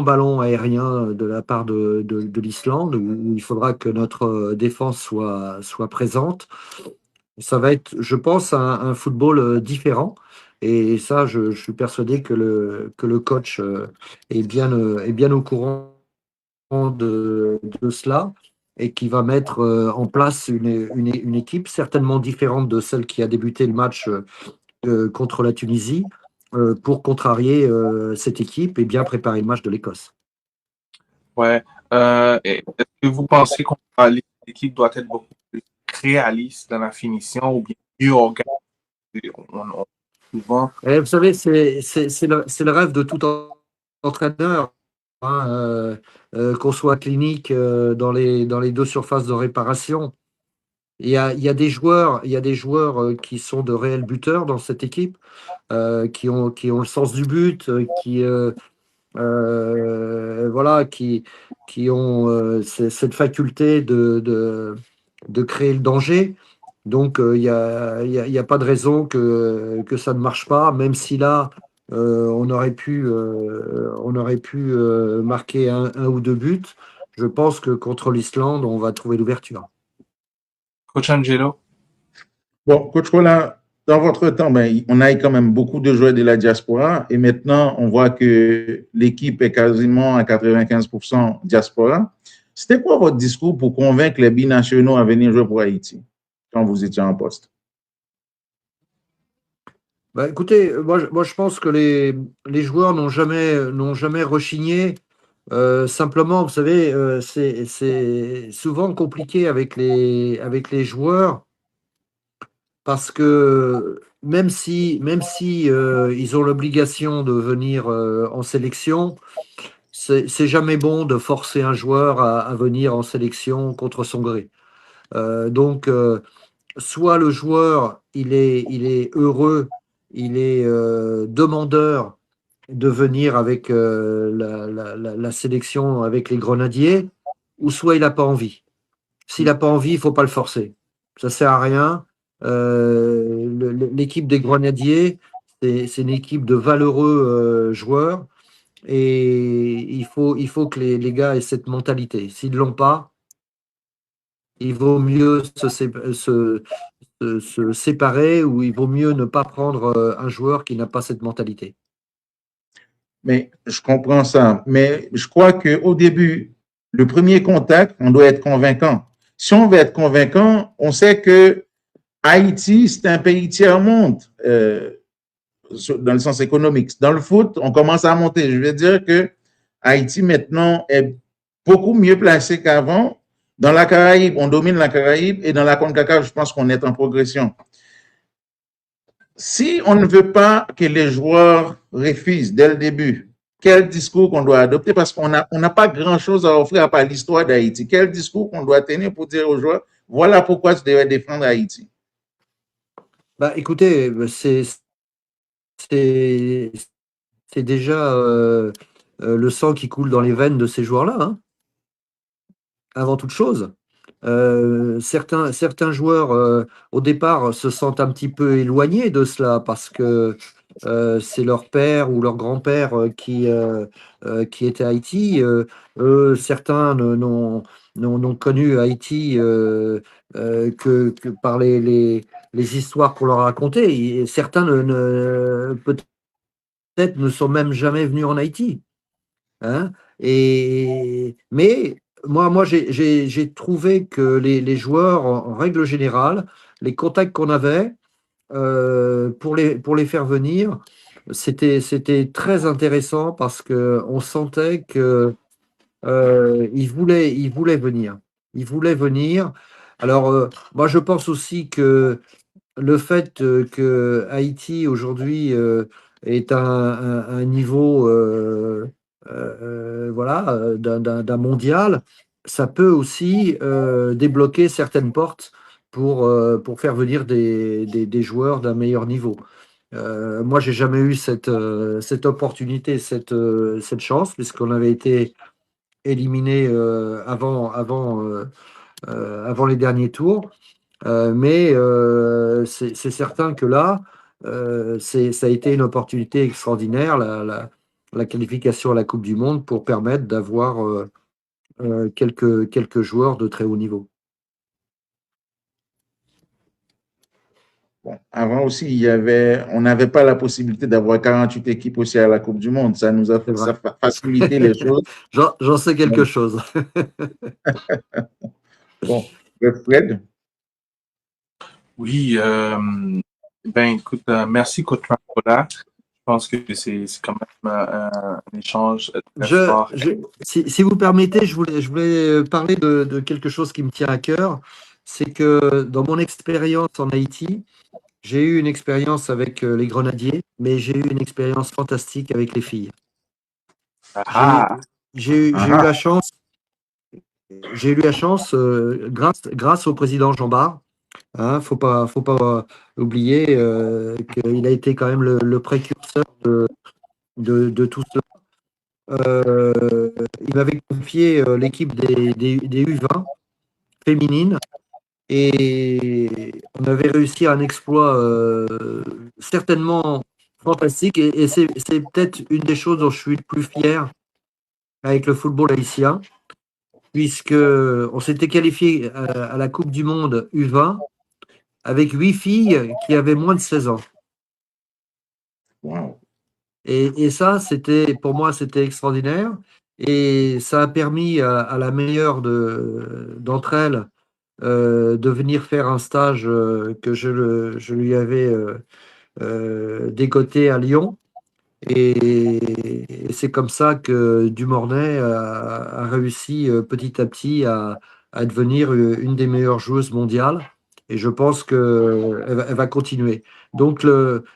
ballons aériens de la part de l'Islande où il faudra que notre défense soit présente. Ça va être, je pense, un football différent. Et ça, je suis persuadé que le coach est bien au courant de cela et qui va mettre en place une équipe certainement différente de celle qui a débuté le match contre la Tunisie pour contrarier cette équipe et bien préparer le match de l'Écosse. Ouais. Est-ce que vous pensez que l'équipe doit être beaucoup plus réaliste dans la finition ou bien mieux organisée? Souvent. Et vous savez, c'est le rêve de tout entraîneur, hein, qu'on soit clinique dans les deux surfaces de réparation. il y a des joueurs, qui sont de réels buteurs dans cette équipe, qui ont le sens du but, voilà, qui ont cette faculté de créer le danger. Donc, il y a pas de raison que ça ne marche pas, même si là, on aurait pu marquer un ou deux buts. Je pense que contre l'Islande, on va trouver l'ouverture. Coach Angelo? Bon, Coach Roland, dans votre temps, ben, on a eu quand même beaucoup de joueurs de la diaspora et maintenant, on voit que l'équipe est quasiment à 95% diaspora. C'était quoi votre discours pour convaincre les binationaux à venir jouer pour Haïti quand vous étiez en poste? Bah, écoutez, moi, je pense que les joueurs n'ont jamais rechigné. Simplement, vous savez, c'est souvent compliqué avec les joueurs parce que même si ils ont l'obligation de venir en sélection, c'est jamais bon de forcer un joueur à venir en sélection contre son gré. Donc, soit le joueur, il est heureux, il est demandeur de venir avec la sélection avec les Grenadiers, ou soit il n'a pas envie. S'il n'a pas envie, il ne faut pas le forcer. Ça ne sert à rien. L'équipe des Grenadiers, c'est une équipe de valeureux joueurs et il faut que les gars aient cette mentalité. S'ils ne l'ont pas, il vaut mieux se séparer ou il vaut mieux ne pas prendre un joueur qui n'a pas cette mentalité. Mais je comprends ça. Mais je crois qu'au début, le premier contact, on doit être convaincant. Si on veut être convaincant, on sait que Haïti, c'est un pays tiers-monde dans le sens économique. Dans le foot, on commence à monter. Je veux dire que Haïti maintenant est beaucoup mieux placé qu'avant. Dans la Caraïbe, on domine la Caraïbe et dans la CONCACAF, je pense qu'on est en progression. Si on ne veut pas que les joueurs refusent dès le début, quel discours qu'on doit adopter? Parce qu'on n'a pas grand-chose à offrir à part l'histoire d'Haïti. Quel discours qu'on doit tenir pour dire aux joueurs, voilà pourquoi tu devrais défendre Haïti? Bah, écoutez, c'est déjà le sang qui coule dans les veines de ces joueurs-là, hein, avant toute chose. Certains joueurs, au départ, se sentent un petit peu éloignés de cela parce que c'est leur père ou leur grand-père qui était à Haïti. Certains n'ont connu Haïti que par les histoires qu'on leur a racontées. Et certains peut-être ne sont même jamais venus en Haïti. Hein. Mais moi j'ai trouvé que les joueurs, en règle générale, les contacts qu'on avait pour les faire venir, c'était très intéressant parce qu'on sentait que ils voulaient venir. Ils voulaient venir. Alors, moi, je pense aussi que le fait que Haïti aujourd'hui est à un niveau voilà, d'un mondial, ça peut aussi débloquer certaines portes pour faire venir des joueurs d'un meilleur niveau. Moi, j'ai jamais eu cette opportunité, cette chance, puisqu'on avait été éliminé avant les derniers tours. Mais c'est certain que là, ça a été une opportunité extraordinaire, la qualification à la Coupe du Monde, pour permettre d'avoir quelques joueurs de très haut niveau. Bon, avant aussi, on n'avait pas la possibilité d'avoir 48 équipes aussi à la Coupe du Monde. Ça nous a facilité les choses. J'en sais quelque chose. Bon, Fred? Oui, ben écoute, merci Coach Macola. Je pense que c'est quand même un échange très fort. Si vous permettez, je voulais parler de quelque chose qui me tient à cœur. C'est que dans mon expérience en Haïti, j'ai eu une expérience avec les Grenadiers, mais j'ai eu une expérience fantastique avec les filles. J'ai eu la chance, grâce au président Jean Bart, Hein, faut pas oublier qu'il a été quand même le précurseur de tout cela. Il m'avait confié l'équipe des U20 féminines et on avait réussi un exploit certainement fantastique et c'est peut-être une des choses dont je suis le plus fier avec le football haïtien, puisque on s'était qualifié à la Coupe du Monde U20 avec 8 filles qui avaient moins de 16 ans. Wow. Et ça, pour moi, c'était extraordinaire. Et ça a permis à la meilleure d'entre elles de venir faire un stage que je lui avais dégoté à Lyon. Et c'est comme ça que Dumornay a réussi petit à petit à devenir une des meilleures joueuses mondiales. Et je pense qu'elle va continuer. Donc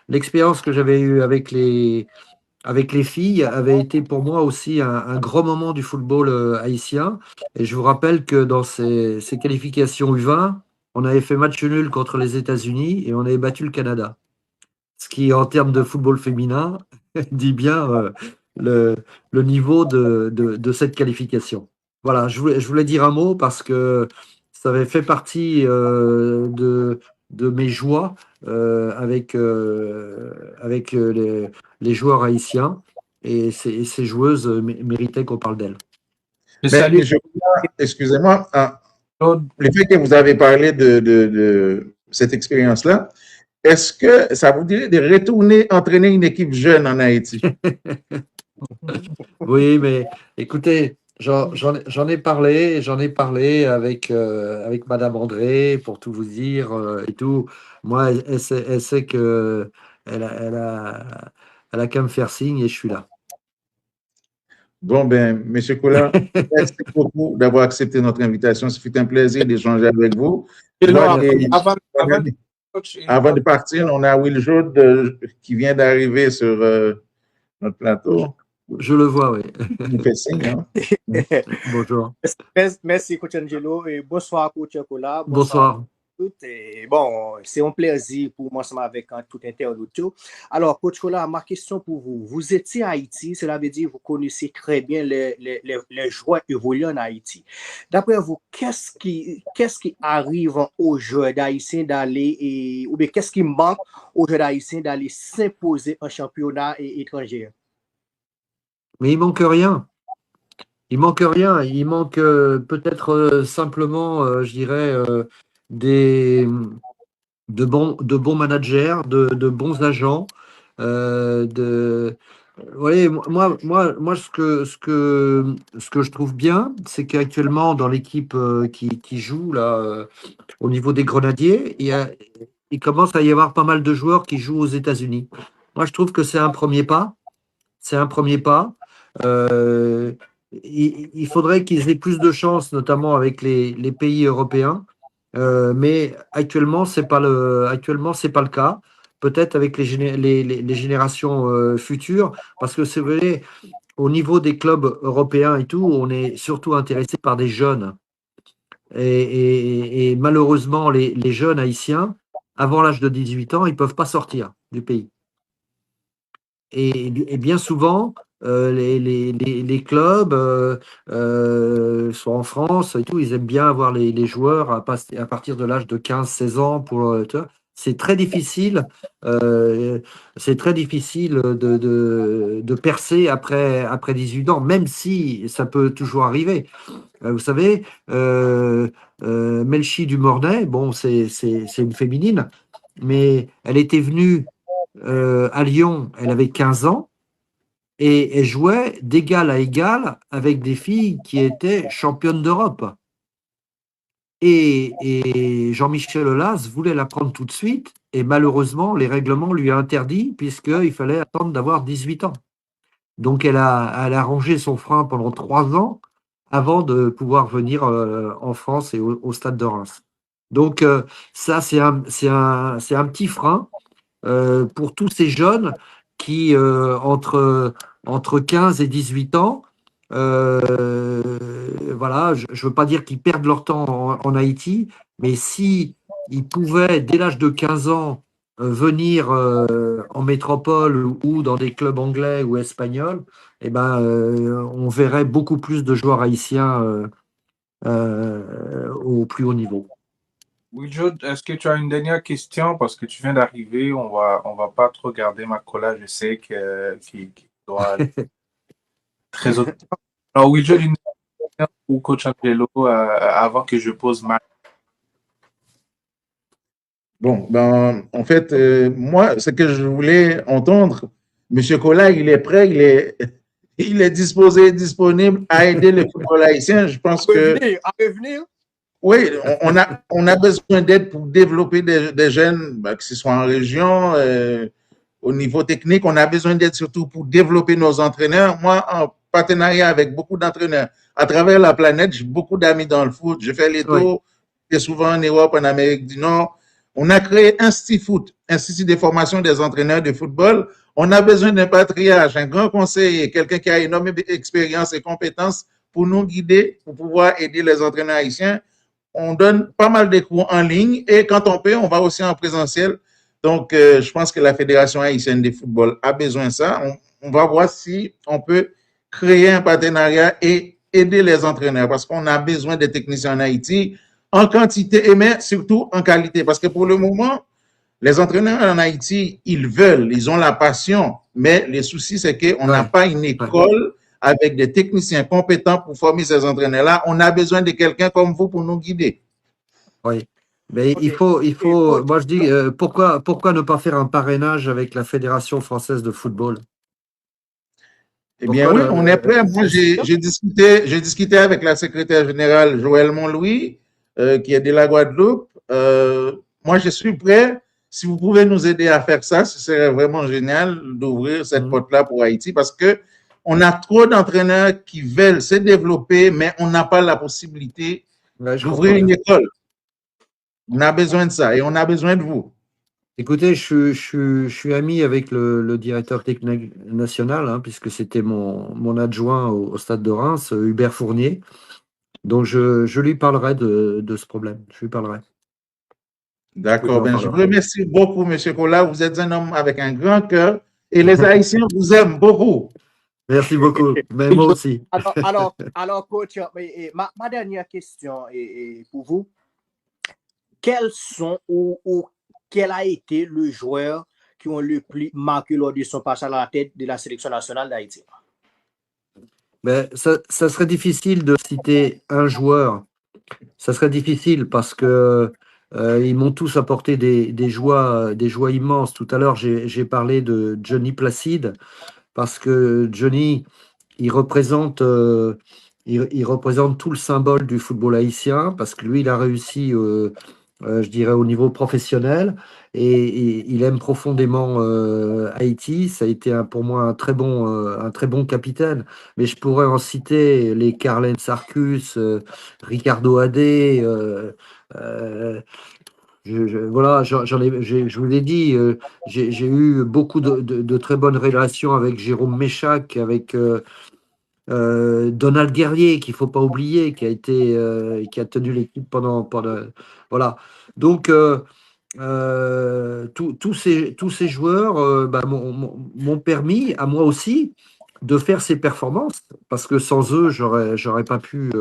l'expérience que j'avais eue avec les filles avait été pour moi aussi un grand moment du football haïtien. Et je vous rappelle que dans ces qualifications U20, on avait fait match nul contre les États-Unis et on avait battu le Canada. Ce qui, en termes de football féminin, dit bien le, le niveau de cette qualification. Voilà, je voulais dire un mot parce que ça avait fait partie de mes joies avec les joueurs haïtiens et ces joueuses méritaient qu'on parle d'elles. Je Mais salue je crois, excusez-moi, Claude. le fait que vous avez parlé de cette expérience-là, est-ce que ça vous dirait de retourner entraîner une équipe jeune en Haïti? Oui, mais écoutez, j'en ai parlé avec Madame André pour tout vous dire et tout. Moi, elle sait que elle a qu'à me faire signe et je suis là. Bon, ben, M. Collin, merci beaucoup d'avoir accepté notre invitation. Ce fut un plaisir d'échanger avec vous. Non, Et coach, avant de partir, on a Will Jode qui vient d'arriver sur notre plateau. Je le vois, oui. Il nous fait signe, hein? Bonjour. Merci, Coach Angelo, et bonsoir, Coach Kola. Bonsoir. Et bon, c'est un plaisir pour moi ensemble avec tout internaute. Alors, Coach Kola, ma question pour vous. Vous étiez à Haïti, cela veut dire que vous connaissez très bien les joueurs évoluant en Haïti. D'après vous, qu'est-ce qui arrive aux joueurs d'Haïtiens d'aller, ou bien qu'est-ce qui manque aux joueurs d'Haïtiens d'aller s'imposer en championnat étranger? Mais il manque rien. Il manque rien. Il manque peut-être simplement, je dirais, de bons managers, de bons agents. Vous voyez, moi ce que je trouve bien, c'est qu'actuellement, dans l'équipe qui joue là, au niveau des Grenadiers, il commence à y avoir pas mal de joueurs qui jouent aux États-Unis. Moi, je trouve que c'est un premier pas. C'est un premier pas. Euh, il faudrait qu'ils aient plus de chance, notamment avec les pays européens. Mais actuellement, c'est pas le cas. Peut-être avec les générations futures, parce que c'est vrai, au niveau des clubs européens et tout, on est surtout intéressé par des jeunes. Et malheureusement, les jeunes haïtiens, avant l'âge de 18 ans, ils ne peuvent pas sortir du pays. Et bien souvent, les clubs, soit en France et tout, ils aiment bien avoir les joueurs à partir de l'âge de 15-16 ans. C'est très difficile, de percer après 18 ans, même si ça peut toujours arriver. Vous savez, Melchi Dumornay, bon, c'est une féminine, mais elle était venue à Lyon, elle avait 15 ans et elle jouait d'égal à égal avec des filles qui étaient championnes d'Europe. Et Jean-Michel Aulas voulait la prendre tout de suite et malheureusement, les règlements lui ont interdit puisqu'il fallait attendre d'avoir 18 ans. Donc, elle a rangé son frein pendant 3 ans avant de pouvoir venir en France et au stade de Reims. Donc, ça, c'est un petit frein pour tous ces jeunes qui, entre 15 et 18 ans, voilà, je ne veux pas dire qu'ils perdent leur temps en Haïti, mais si ils pouvaient, dès l'âge de 15 ans, venir en métropole ou dans des clubs anglais ou espagnols, eh ben, on verrait beaucoup plus de joueurs haïtiens au plus haut niveau. Oui, Joe, est-ce que tu as une dernière question? Parce que tu viens d'arriver, on va pas trop garder ma collage, je sais qu'il doit aller très autre. Alors, oui, Joe, une question pour Coach Angelo avant que je pose ma. Bon, ben, en fait, moi, ce que je voulais entendre, M. Kola, il est prêt, il est disposé, disponible à aider le football haïtien. Je pense que À revenir. oui, on a besoin d'aide pour développer des jeunes, ben, que ce soit en région, au niveau technique. On a besoin d'aide surtout pour développer nos entraîneurs. Moi, en partenariat avec beaucoup d'entraîneurs à travers la planète, j'ai beaucoup d'amis dans le foot. Je fais les Oui. tours, et souvent en Europe, en Amérique du Nord. On a créé Institut de formation des entraîneurs de football. On a besoin d'un patriarche, un grand conseiller, quelqu'un qui a énormément d'expérience et compétences pour nous guider, pour pouvoir aider les entraîneurs haïtiens. On donne pas mal de cours en ligne et quand on peut, on va aussi en présentiel. Donc, je pense que la Fédération haïtienne de football a besoin de ça. On va voir si on peut créer un partenariat et aider les entraîneurs parce qu'on a besoin de techniciens en Haïti en quantité mais surtout en qualité. Parce que pour le moment, les entraîneurs en Haïti, ils veulent, ils ont la passion, mais le souci, c'est qu'on n'a pas une école avec des techniciens compétents pour former ces entraîneurs-là. On a besoin de quelqu'un comme vous pour nous guider. Oui. Mais il faut, moi je dis, pourquoi ne pas faire un parrainage avec la Fédération française de football? Eh bien, oui, on est prêt. Moi, j'ai discuté avec la secrétaire générale Joël Montlouis, qui est de la Guadeloupe. Moi, je suis prêt. Si vous pouvez nous aider à faire ça, ce serait vraiment génial d'ouvrir cette porte-là pour Haïti parce que on a trop d'entraîneurs qui veulent se développer, mais on n'a pas la possibilité d'ouvrir une école. On a besoin de ça et on a besoin de vous. Écoutez, je suis ami avec le directeur technique national, hein, puisque c'était mon adjoint au Stade de Reims, Hubert Fournier. Donc, je lui parlerai de ce problème. Je lui parlerai. D'accord. Ben, je vous remercie beaucoup, M. Kola. Vous êtes un homme avec un grand cœur et les Haïtiens vous aiment beaucoup. Merci beaucoup. Mais moi aussi. Alors coach, ma dernière question est pour vous. Quels sont ou quel a été le joueur qui ont le plus marqué lors de son passage à la tête de la sélection nationale d'Haïti? Ben, ça serait difficile de citer un joueur. Ça serait difficile parce que ils m'ont tous apporté des joies immenses. Tout à l'heure, j'ai parlé de Johnny Placide parce que Johnny, il représente tout le symbole du football haïtien parce que lui, il a réussi, je dirais, au niveau professionnel et il aime profondément Haïti. Ça a été pour moi un très bon capitaine. Mais je pourrais en citer les Carlen Sarkus, Ricardo Adé. Voilà, je vous l'ai dit, j'ai eu beaucoup de très bonnes relations avec Jérôme Méchac, avec Donald Guerrier, qu'il ne faut pas oublier, qui a tenu l'équipe pendant voilà. Donc, tous ces joueurs m'ont permis, à moi aussi, de faire ces performances, parce que sans eux, j'aurais pas pu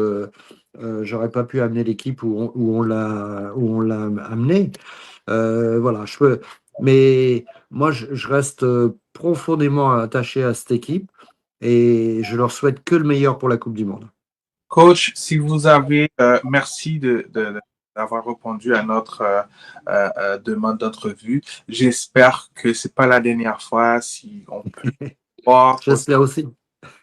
amener l'équipe où on l'a amené. Voilà, mais moi, je reste profondément attaché à cette équipe et je leur souhaite que le meilleur pour la Coupe du Monde. Coach, si vous avez, merci d'avoir répondu à notre demande d'entrevue. J'espère que c'est pas la dernière fois si on peut voir J'espère aussi.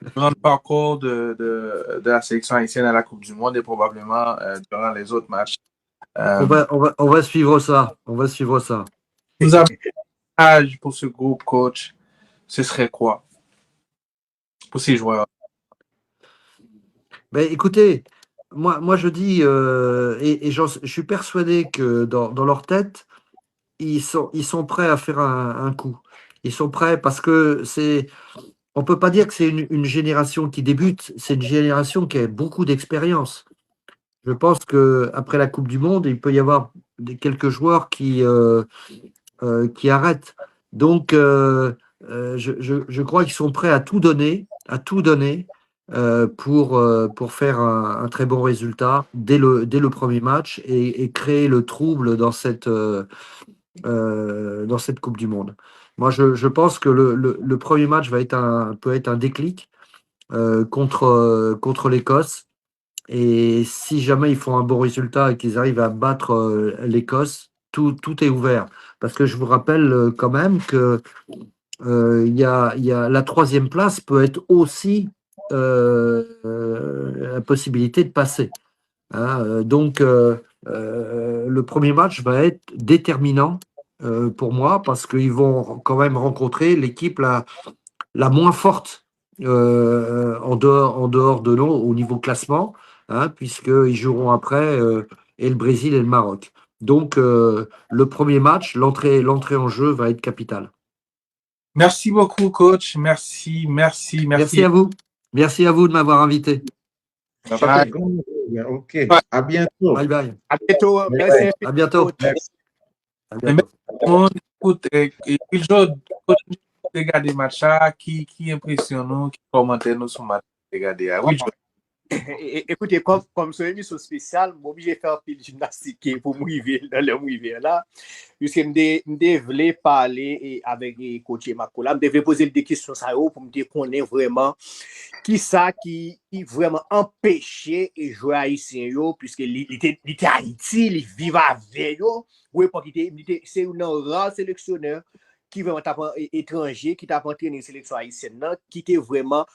le grand parcours de la sélection haïtienne à la Coupe du Monde et probablement durant les autres matchs. On va suivre ça. On va suivre ça. Vous avez un message pour ce groupe, coach? Ce serait quoi pour ces joueurs? Ben, écoutez, moi je dis, et je suis persuadé que dans leur tête, ils sont prêts à faire un coup. Ils sont prêts parce que on peut pas dire que c'est une génération qui débute, c'est une génération qui a beaucoup d'expérience. Je pense qu'après la Coupe du Monde, il peut y avoir quelques joueurs qui arrêtent. Donc, je crois qu'ils sont prêts à tout donner pour faire un très bon résultat dès le premier match et créer le trouble dans cette Coupe du Monde. Moi, je pense que le premier match peut être un déclic contre l'Écosse. Et si jamais ils font un bon résultat et qu'ils arrivent à battre l'Écosse, tout est ouvert. Parce que je vous rappelle quand même que il y a la troisième place peut être aussi la possibilité de passer. Hein. Donc, le premier match va être déterminant pour moi parce qu'ils vont quand même rencontrer l'équipe la moins forte en dehors de nous au niveau classement, hein, puisqu'ils joueront après et le Brésil et le Maroc. Donc, le premier match, l'entrée en jeu va être capitale. Merci beaucoup, coach. Merci. Merci à vous. Merci à vous de m'avoir invité. Bye Ça bye. fait grand bien. OK. À bientôt. Bye bye. À bientôt. Merci. À bientôt. Merci. À bientôt. On écoute, Will Joe, regarder match qui impressionne, qui commente nous sur match regarder. Will Joe. Écoutez, comme c'est une émission spéciale, je suis obligé de faire un peu de gymnastique pour m'arriver dans le mouvement là. Puisque je voulais parler avec le coach Makola, je devais poser des questions pour me connaître vraiment qui vraiment empêchait de jouer haïtien, puisque il était Haïti, il vivait avec eux. Oui, parce que c'est un rare sélectionneur qui vraiment étranger, qui t'a entraîné une sélection haïtienne, qui était vraiment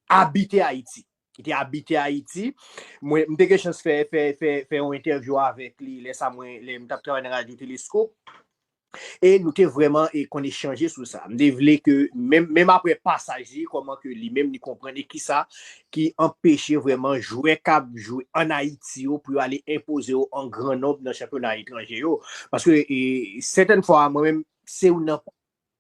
habité Haïti. Qui était habité Haïti. Moi, j'ai eu chance de faire une interview avec lui, les travailleurs de Radio Télescope. Et nous avons vraiment qu'on échangé sur ça. Je voulais que, même après passage, comment que lui-même il comprenait qui ça, qui empêchait vraiment jouer en Haïti pour aller imposer en grand nombre dans le championnat étranger. Parce que certaines fois, moi-même, c'est une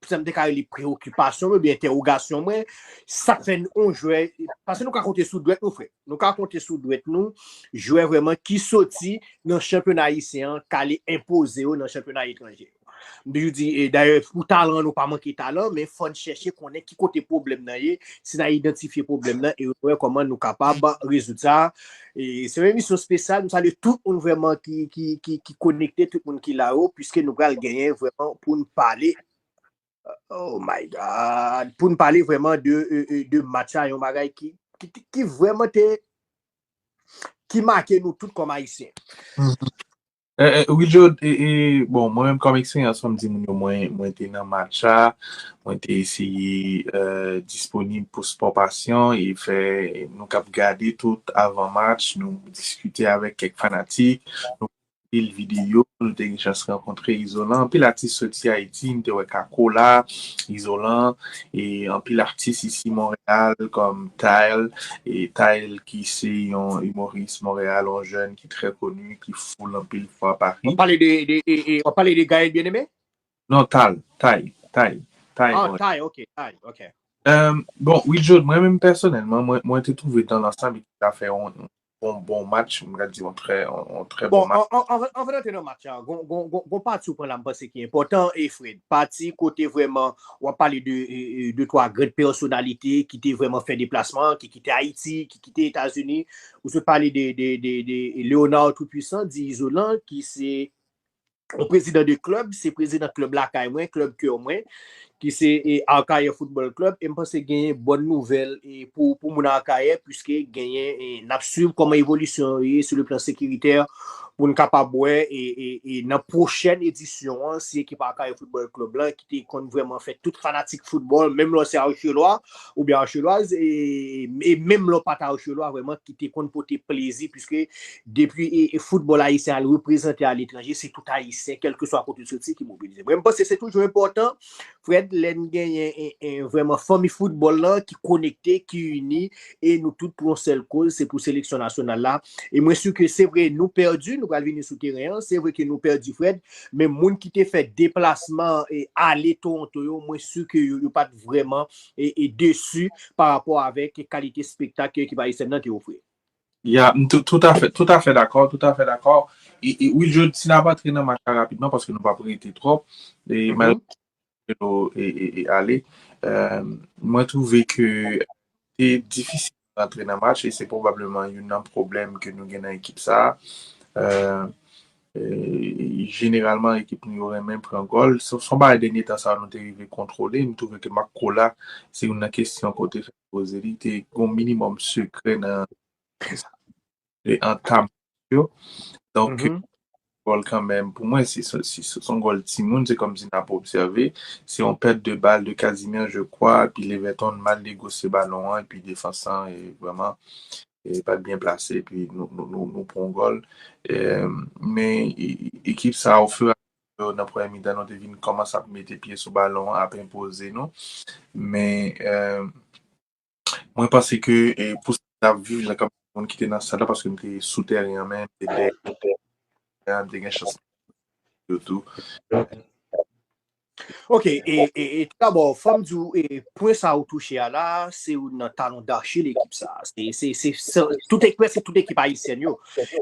ça me décale les préoccupations ou bien interrogations moi ça fait on jouer parce que nous compter sous douette nous frère nous compter sous douette nous jouer vraiment qui sorti dans le championnat haïtien qu'aller imposer dans le championnat étranger. Je dis d'ailleurs pour talent nous pas manquer talent mais faut chercher connaître qui côté problème là si n'a identifier problème là et voir comment nous capable résoudre ça. Et c'est une émission spéciale nous salue tout le monde vraiment qui connecté tout le monde qui là-haut puisque nous allons gagner vraiment pour nous parler. Oh my God! Pour nous parler vraiment de match à un bagage qui vraiment qui marque nous tous comme haïtiens. Will Joe, bon, moi-même comme expérience, on me dit moi j'étais dans le match, moi j'étais ici disponible pour Sport Passion et nous avons regardé tout avant match, nous discuter avec quelques fanatiques, nous le vidéo, nous avons une chance de rencontrer Isolant, puis l'artiste sorti Haïti, nous avons Kakola, Isolant, et puis l'artiste ici Montréal comme Tyle qui c'est un humoriste Montréal, un jeune qui est très connu, qui foule un peu fois à Paris. On parlait de Gaël bien-aimé? Non, Tyle. Ah, Tyle, ok. Bon, Will Joe, moi-même personnellement, moi j'ai trouvé dans l'ensemble qu'il a fait un bon match, on m'a dit un très bon match. On va rentrer dans le match. On parti pour la base qui est important et Fred. Parti côté vraiment, on va parler de trois grandes personnalités qui étaient vraiment fait déplacement, qui quittaient Haïti, qui quittaient les États-Unis. On se parlait de Léonard Tout-Puissant, d'Isolant, qui c'est un président de club, c'est président de club là, club que moins. Qui c'est Arcaïa Football Club et je pense que gagner bonne nouvelle pour mon Arcaïa puisque gagner n'a suivre comment évolution sur le plan sécuritaire pour nous capable et dans prochaine édition c'est équipe Arcaïa Football Club là qui compte vraiment fait tout fanatique football même là c'est Archelois ou bien Archeloise et même là pas Archelois vraiment qui te compte porter plaisir puisque depuis football haïtien représenté à l'étranger c'est tout haïtien quel que soit côté de ce qui mobilise. Moi je pense que c'est toujours important Fred l'en gagne vraiment famille football là qui connecté qui unit et nous tous pour une seule cause c'est pour sélection nationale là et moi sûr que c'est vrai nous perdu nous allons venir sous terrain c'est vrai que nous perdu Fred mais monde qui t'a fait déplacement et aller Toronto moi sûr que yo pas vraiment et déçu par rapport avec qualité spectacle qui va essayer de offrir. Tout à fait d'accord, tout à fait d'accord. Et oui, si n'a pas traîné ma carte rapidement parce que nous pas prêté trop, et malheureusement, et aller, moi, je trouvais que c'est difficile d'entrer dans le match et c'est probablement un problème que nous avons dans l'équipe ça. Euh, Généralement, l'équipe nous aurait même pris un goal. Son bar dernier temps, ça nous arrivé contrôler. Nous trouvons que Makola, c'est une question côté posée. Il était au minimum secret dans en termes. Donc, goal quand même, pour moi, c'est son goal Timoun, c'est comme si on n'a pas observé. C'est on perd deux balles de Casimir, je crois, puis l'Everton mal négocié ballon, hein, et puis défensant est vraiment pas bien placé, puis nous prenons goal. Mais équipe ça, au fur et à mesure, dans le premier mi-temps, nous devine commence à mettre pieds sur le ballon, à imposer, non? Mais moi, je pense que pour ça, vivre comme monde qui était dans ça là, parce que nous étions souterrain même, des chance de tout. Ok, et tout d'abord, femme du point ça ou touché à là, c'est un talent d'archi l'équipe ça. Toute équipe, c'est toute équipe haïtienne.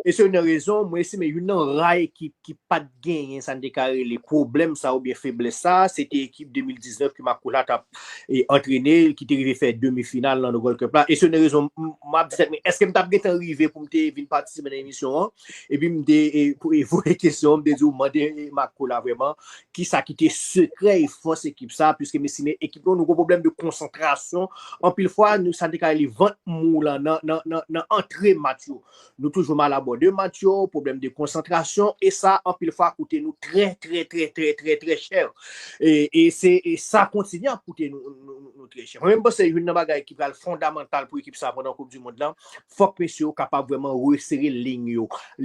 Et c'est une raison, moi, c'est une raille qui pas de gain, ça déclaré les problèmes, ça ou bien faiblesse ça. C'était l'équipe 2019 qui m'a entraîné, qui est arrivé faire demi-finale dans le World Cup là. Et c'est une raison, m'a dit, mais est-ce que m't'a bien arrivé pour venir participer dans l'émission? Et puis, pour évoquer la question, me demander Makola vraiment, qui ça qui était secret et force équipe ça, puisque mes équipes nous avons un problème de concentration. En pile fois, nous ça décalé les 20 moules dans entrée match. Nous toujours mal abordé match, problème de concentration et ça en pile fois coûter nous très très cher. Et ça continue à coûter nous très cher. Même c'est une bagaille qui est fondamentale pour l'équipe ça pendant la Coupe du Monde là. Faut que messieurs capable vraiment resserrer ligne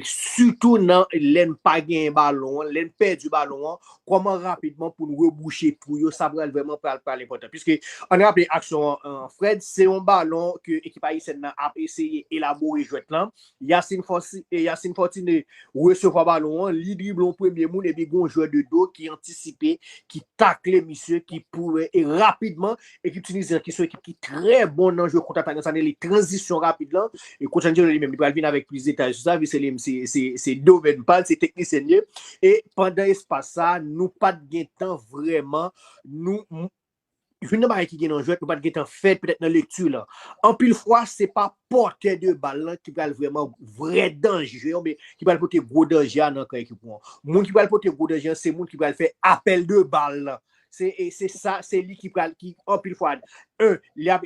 surtout dans l'aine pas gain ballon, l'aine perd du ballon, comment rapidement pour nous reboucher tout, ça va vraiment pas l'important. Puisque on a appelé action Fred, c'est un ballon que l'équipe haïtienne a essayé d'élaborer jouet là. Yacine Fortune recevoir ballon, li dribble en premier monde et puis un joueur de dos qui anticipait, qui tacle monsieur, qui pourrait et rapidement équipe tunisienne qui sont équipe qui très bon dans jeu contre attaque, ça les transitions rapides là et coach Angelo lui-même il va venir avec plus de détails sur ça, c'est domaine pas, c'est technicien et pendant l'espace ça nous pas de temps vraiment nous une barre qui gagne en jeu, nous pas de temps fait peut-être dans lecture là. En pile fois, c'est pas porter de balle qui va vraiment vrai danger, mais qui va porter gros danger dans l'équipe. Moun qui va porter gros danger, c'est moun qui va faire appel de balle. C'est ça, c'est lui qui en pile fois la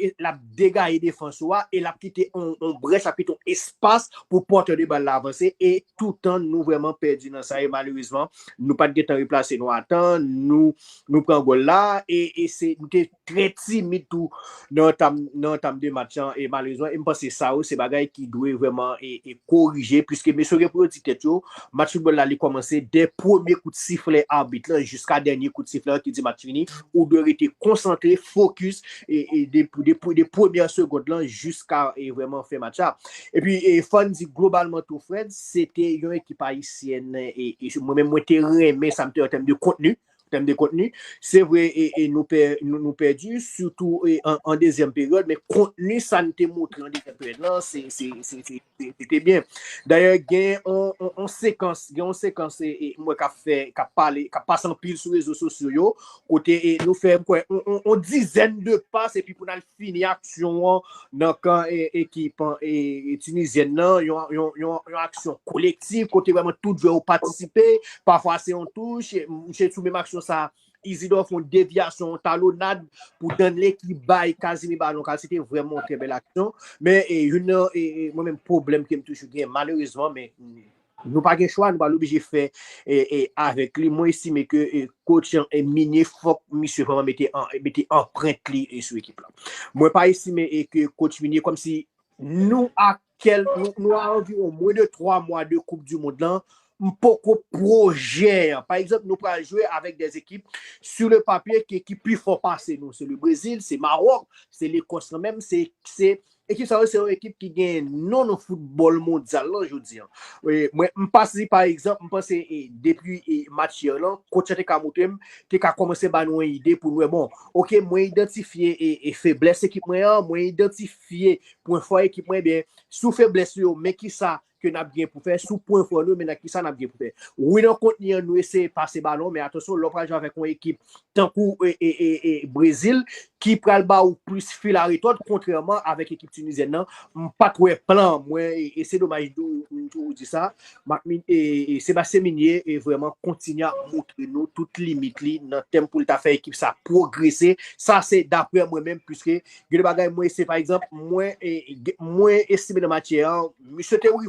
dégâts défense et la petite on brèche un espace pour porter de balle avancer et tout le temps nous vraiment perdu dans ça et malheureusement nous pas de temps replacer nous attend nous prenons goal là et c'est nous très timide tout dans tam de match et malheureusement je pense que ça c'est bagaille qui doit vraiment et corriger puisque monsieur reproducteur match football là il commencer dès premier coup de sifflet arbitre jusqu'à dernier coup de sifflet qui dit match fini ou doit rester concentré focus et des premières secondes là jusqu'à vraiment faire match. Et puis Fun dit globalement tout Fred, c'était une équipe haïtienne et moi-même moi t'ai aimé ça en termes de contenu. C'est vrai et nous perdu surtout en deuxième période mais contenu ça ne te montre en deuxième période là c'était bien. D'ailleurs gain on séquence et moi qui passe en pile sur les réseaux sociaux côté et nous fait quoi on dizaine de passes et puis pour nous finir action dans quand équipe et tunisienne là une action collective côté vraiment tout joueur participer parfois c'est on touche chez sous même action ça Isidore font déviation talonnade pour donner l'équipe bail Casimir ballon car c'était vraiment une très belle action mais moi même problème qui me touche bien malheureusement mais nous pas de choix nous pas l'obligé faire et avec lui moi ici mais que coach et minier faut monsieur vraiment mettre empreinte li sur équipe là moi pas ici mais que coach minier comme si nous nous avons moins de 3 mois de Coupe du Monde là beaucoup projet. Par exemple, nous pouvons jouer avec des équipes sur le papier qui plus fort passer nous. C'est le Brésil, c'est Maroc, c'est l'Écosse même, c'est équipe ça c'est une équipe qui gagne non au football mondial là je dis moi me passe par exemple me pense depuis match là coach te ka monter te ka commencer ba nous une idée pour nous bon OK moi identifier et faiblesse équipe moi identifier point fort équipe moi bien sous faiblesse yo mais qui ça que n'a bien pour faire sous point fort nous mais qui ça n'a bien pour faire oui non contenu nous essayer passer ballon mais attention l'autre avec une équipe tant que Brésil qui pral ba ou plus fil la méthode contrairement avec l'équipe tunisienne non pas trop plan moi et c'est dommage de dire ça et Sébastien Minier est vraiment continue à montrer nous toutes limites li dans thème pour ta faire équipe ça progresser ça c'est d'après moi-même puisque le bagage moi c'est par exemple moi estimé dans matière monsieur Théorie